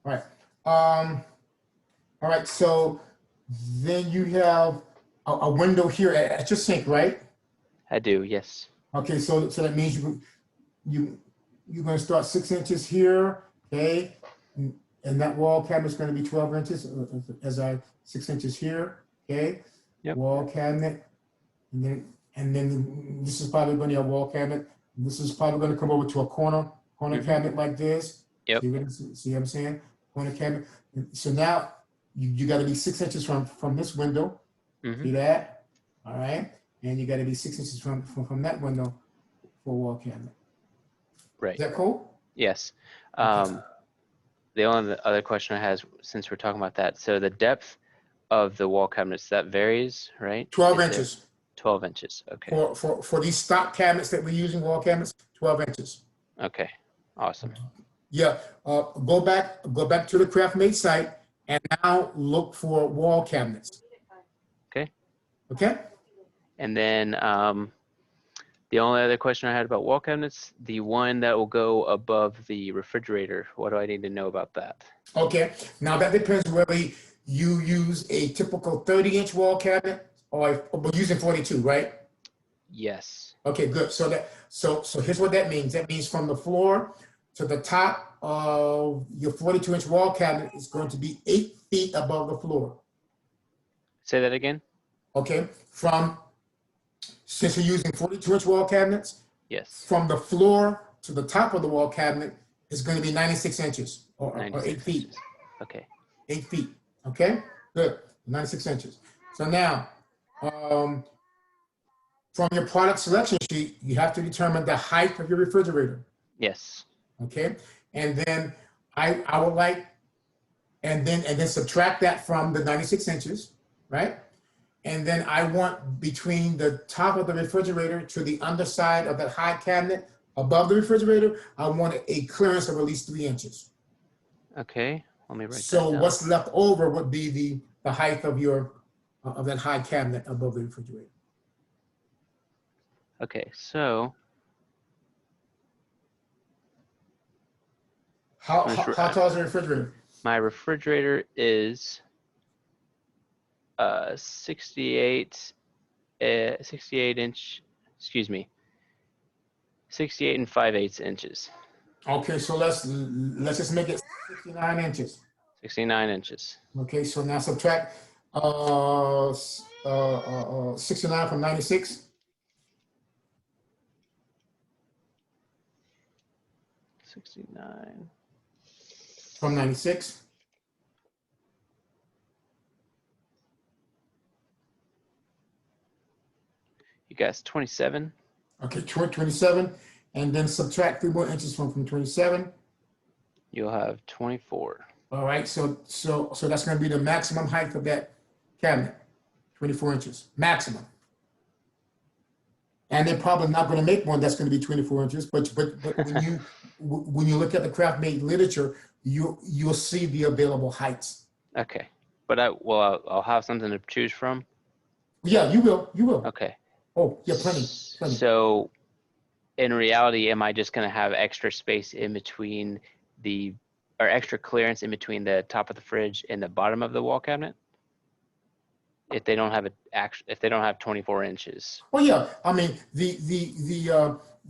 right. All right. So then you have a window here at your sink, right? I do. Yes. Okay. So that means you're going to start 6 inches here. Okay. And that wall cabinet's going to be 12 inches as I 6 inches here. Okay. Yep. Wall cabinet. And then this is probably going to be a wall cabinet. This is probably going to come over to a corner cabinet like this. Yep. See what I'm saying? Corner cabinet. So now you got to be 6 inches from this window. Mhm. See that? All right. And you got to be 6 inches from that window for a wall cabinet. Right. Is that cool? Yes. The only other question I have, since we're talking about that, so the depth of the wall cabinets, that varies, right? 12 Is inches. there 12 inches. Okay. For these stock cabinets that we're using, wall cabinets, 12 inches. Okay. Awesome. Yeah, go back to the CraftMate site and now look for wall cabinets. Okay. Okay? And then the only other question I had about wall cabinets, the one that will go above the refrigerator, what do I need to know about that? Okay, now that depends whether you use a typical 30-inch wall cabinet or we're using 42, right? Yes. Okay, good. So here's what that means. That means from the floor to the top of your 42-inch wall cabinet is going to be 8 feet above the floor. Say that again? Okay, since you're using 42-inch wall cabinets, Yes. from the floor to the top of the wall cabinet is going to be 96 inches or 96 8 feet. inches. Okay. 8 feet. Okay, good. 96 inches. So now, from your product selection sheet, you have to determine the height of your refrigerator. Yes. Okay, and then I would like, and then subtract that from the 96 inches, right? And then I want between the top of the refrigerator to the underside of that high cabinet above the refrigerator, I want a clearance of at least 3 inches. Okay. Let me write that So down. what's left over would be the height of your, of that high cabinet above the refrigerator. Okay, so How That's right. tall is the refrigerator? my refrigerator is 68 inch, excuse me, 68 and 5/8 inches. Okay, so let's just make it 69 inches. 69 inches. Okay, so now subtract 69 from 96. 69. From 96. You guys 27. Okay, 27, and then subtract 3 more inches from 27. You'll have 24. All right, so that's going to be the maximum height of that cabinet, 24 inches, maximum. And they're probably not going to make one that's going to be 24 inches, but when you look at the craft made literature, you'll see the available heights. Okay, but I'll have something to choose from. Yeah, you will. Okay. Oh, yeah, plenty. So, in reality, am I just going to have extra space in between or extra clearance in between the top of the fridge and the bottom of the wall cabinet? If they don't have if they don't have 24 inches. Oh yeah, I mean the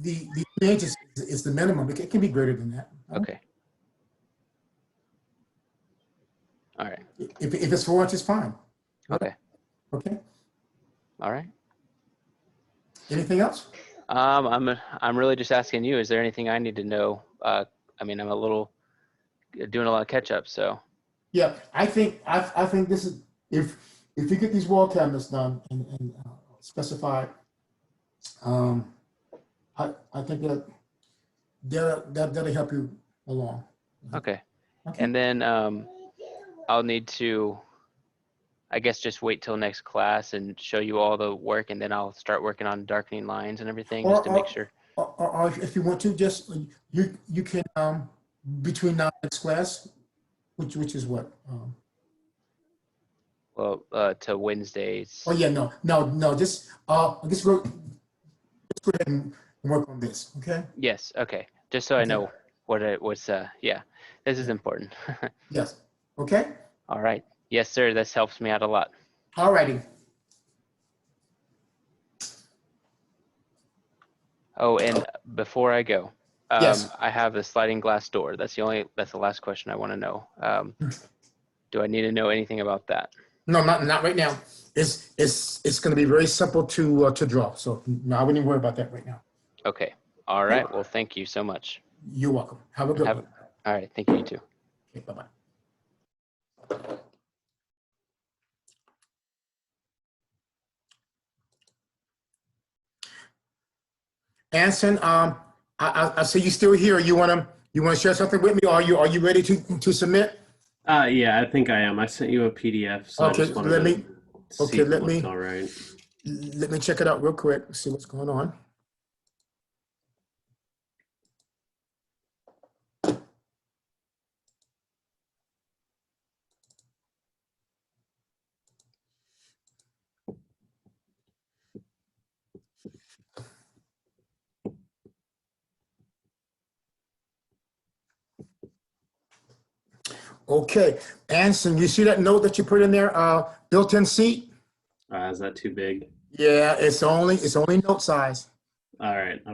3 inches is the minimum. It can be greater than that. Okay. All right. If it's 4 inches, fine. Okay. Okay. All right. Anything else? I'm really just asking you. Is there anything I need to know? I mean, I'm doing a lot of catch up. So. Yeah, I think this is if you get these wall cabinets done and specified, I think that'll help you along. Okay. Okay. And then I'll need to, I guess, just wait till next class and show you all the work, and then I'll start working on darkening lines and everything just to make sure. Or if you want to, just you can between now and next class, which is what. Well, to Wednesdays. Oh yeah, no. Just go ahead and work on this, okay? Yes. Okay. Just so I know what it was. Yeah, this is important. Yes. Okay. All right. Yes, sir. This helps me out a lot. All righty. Oh, and before I go, Yes. I have the sliding glass door. That's the last question I want to know. Do I need to know anything about that? No, not right now. It's going to be very simple to draw. So no, I wouldn't worry about that right now. Okay. All right. Well, thank you so much. You're welcome. Have a good one. All right. Thank you, you too. Okay, bye-bye. Anson, I see you still here. You want to share something with me? Or are you ready to submit? Yeah, I think I am. I sent you a PDF, so Okay, I just wanted to see if it looked all right. Let me check it out real quick, see what's going on. Okay, Anson, you see that note that you put in there, built-in seat? Is that too big? Yeah, it's only note size. All right, I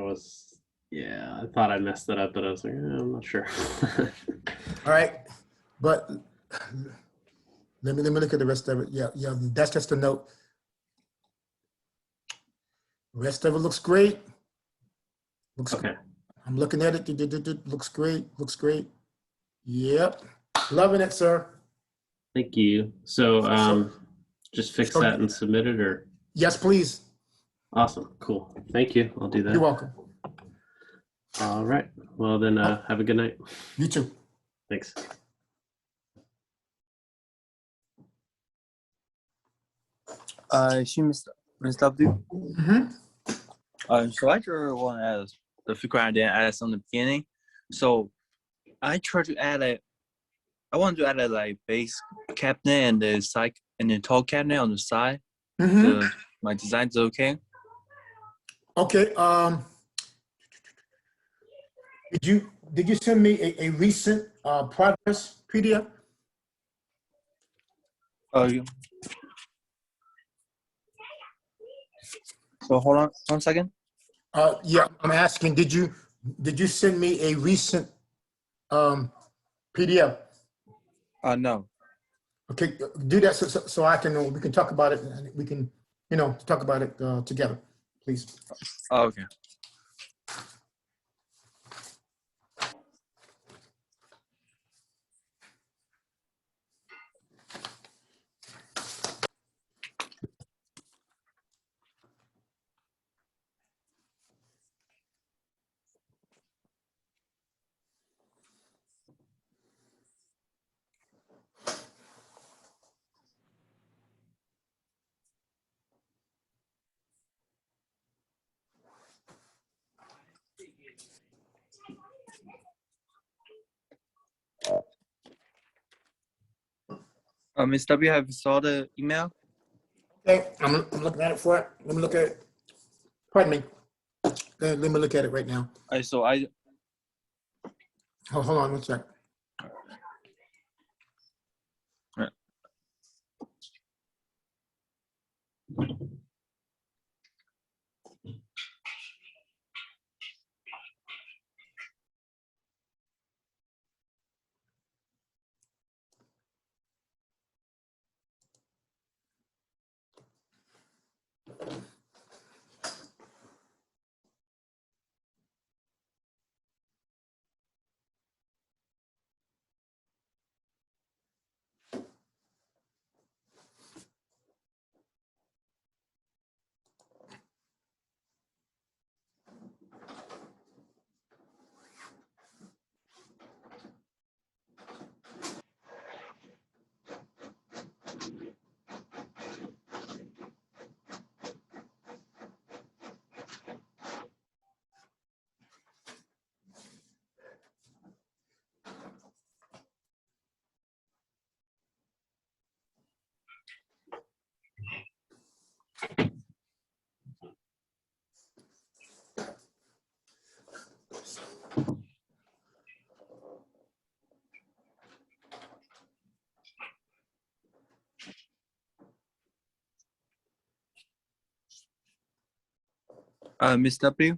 thought I messed that up, but I was like, I'm not sure. All right, but let me look at the rest of it. Yeah, that's just a note. The rest of it looks great. Okay. I'm looking at it. Looks great. Yep. Loving it, sir. Thank you. So just fix So- that and submit it, or? Yes, please. Awesome. Cool. Thank you. I'll do that. You're welcome. All right. Well, then have a good night. You too. Thanks. Mr. Abdul. Mm-hmm. So I just want to ask the few questions I didn't ask on the beginning. So I want to add a like base cabinet and the side and then tall cabinet on the side. Mm-hmm. My design's okay. Okay. Did you send me a recent progress PDF? So hold on 1 second. Yeah, I'm asking, did you send me a recent PDF? No. Okay, do that so I can, we can talk about it, and we can, talk about it together, please. Okay. Ms. W, have you saw the email? Okay, I'm looking at it for it. Let me look at it. Pardon me. Let me look at it right now. So I Hold on one sec. Ms. W.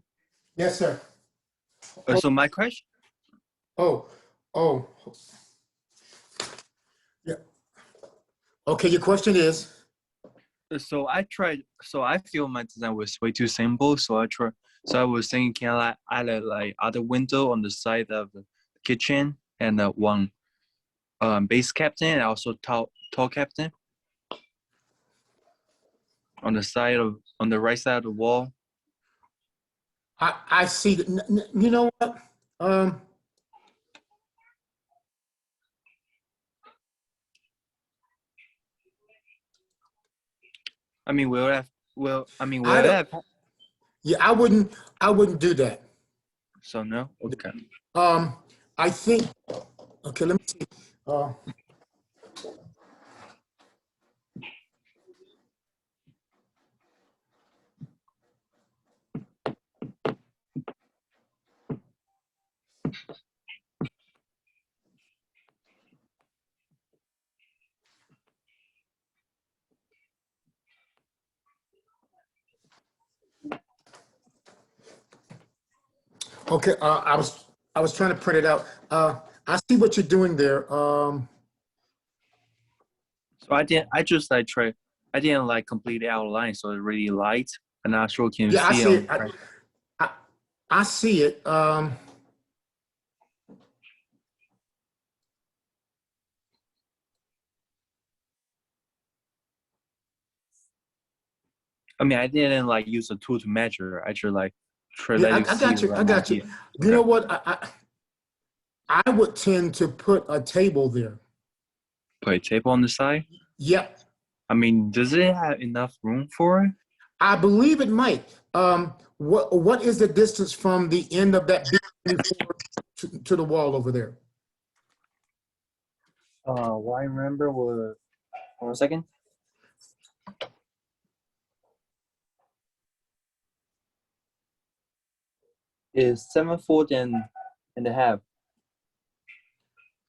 Yes, sir. So my question. Oh, yeah. Okay, your question is? So I tried. So I feel my design was way too simple. So I tried. So I was thinking, can I add a like other window on the side of the kitchen and one base captain and also tall captain on the right side of the wall. I see that. You know what? I mean, will that? Will I mean? Will I don't. that? Yeah, I wouldn't do that. So no. Okay. I think. Okay, let me see. Okay, I was trying to print it out. I see what you're doing there. So I didn't. I just like try. I didn't like complete the outline, so it's really light. I'm not sure can you Yeah, I see see it. it. I see it. I mean, I didn't like use a tool to measure. I just like try Yeah, let you I see got you. I what got you. idea. You know what? I would tend to put a table there. Put a table on the side. Yep. I mean, does it have enough room for it? I believe it might. What is the distance from the end of that B24 to the wall over there? What I remember was 1 second. is 7 foot and a half.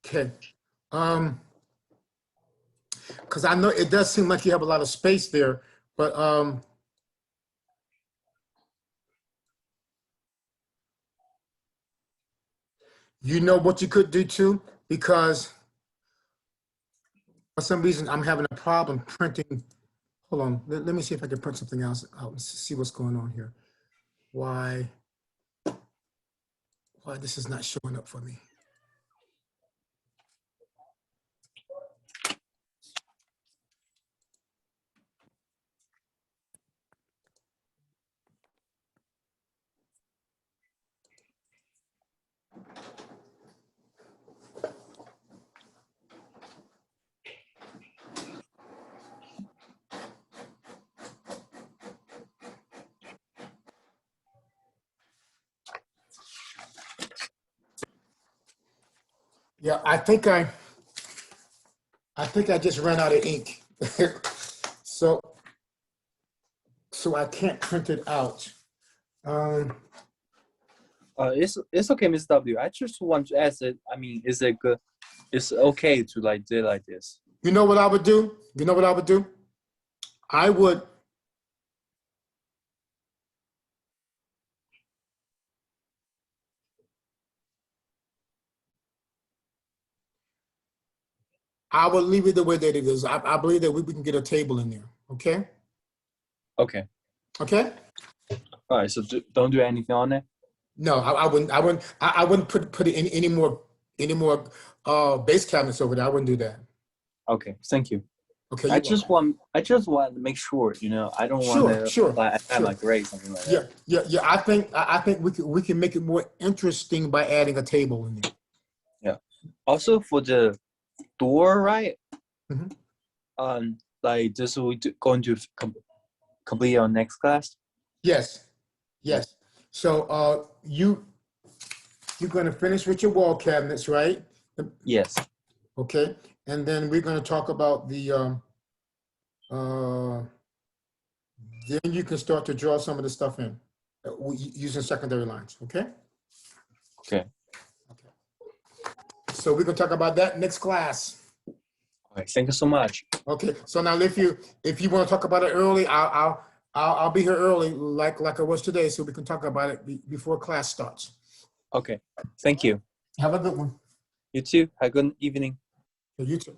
Okay. Because I know it does seem like you have a lot of space there, but you know what you could do too, because for some reason I'm having a problem printing. Hold on, let me see if I can print something else out and see what's going on here. Why this is not showing up for me? Yeah, I think I just ran out of ink. so I can't print it out. It's okay, Miss W. I just want to ask it. I mean, is it good? It's okay to like do like this. You know what I would do? You know what I would do? I would leave it the way that it is. I believe that we can get a table in there. Okay. Okay. Okay. All right. So don't do anything on it. No, I wouldn't put any more base cabinets over there. I wouldn't do that. Okay. Thank you. Okay. I just want to make sure. I don't want Sure. to add like grade something like that. Yeah. I think we can make it more interesting by adding a table in there. Yeah. Also for the door, right? Mhm. Like this we going to complete our next class. Yes. So you're going to finish with your wall cabinets, right? Yes. Okay. And then we're going to talk about the then you can start to draw some of the stuff in using secondary lines. Okay. Okay. So we're going to talk about that next class. All right. Thank you so much. Okay. So now if you want to talk about it early, I'll be here early like I was today, so we can talk about it before class starts. Okay. Thank you. Have a good one. You too. Have a good evening. You too.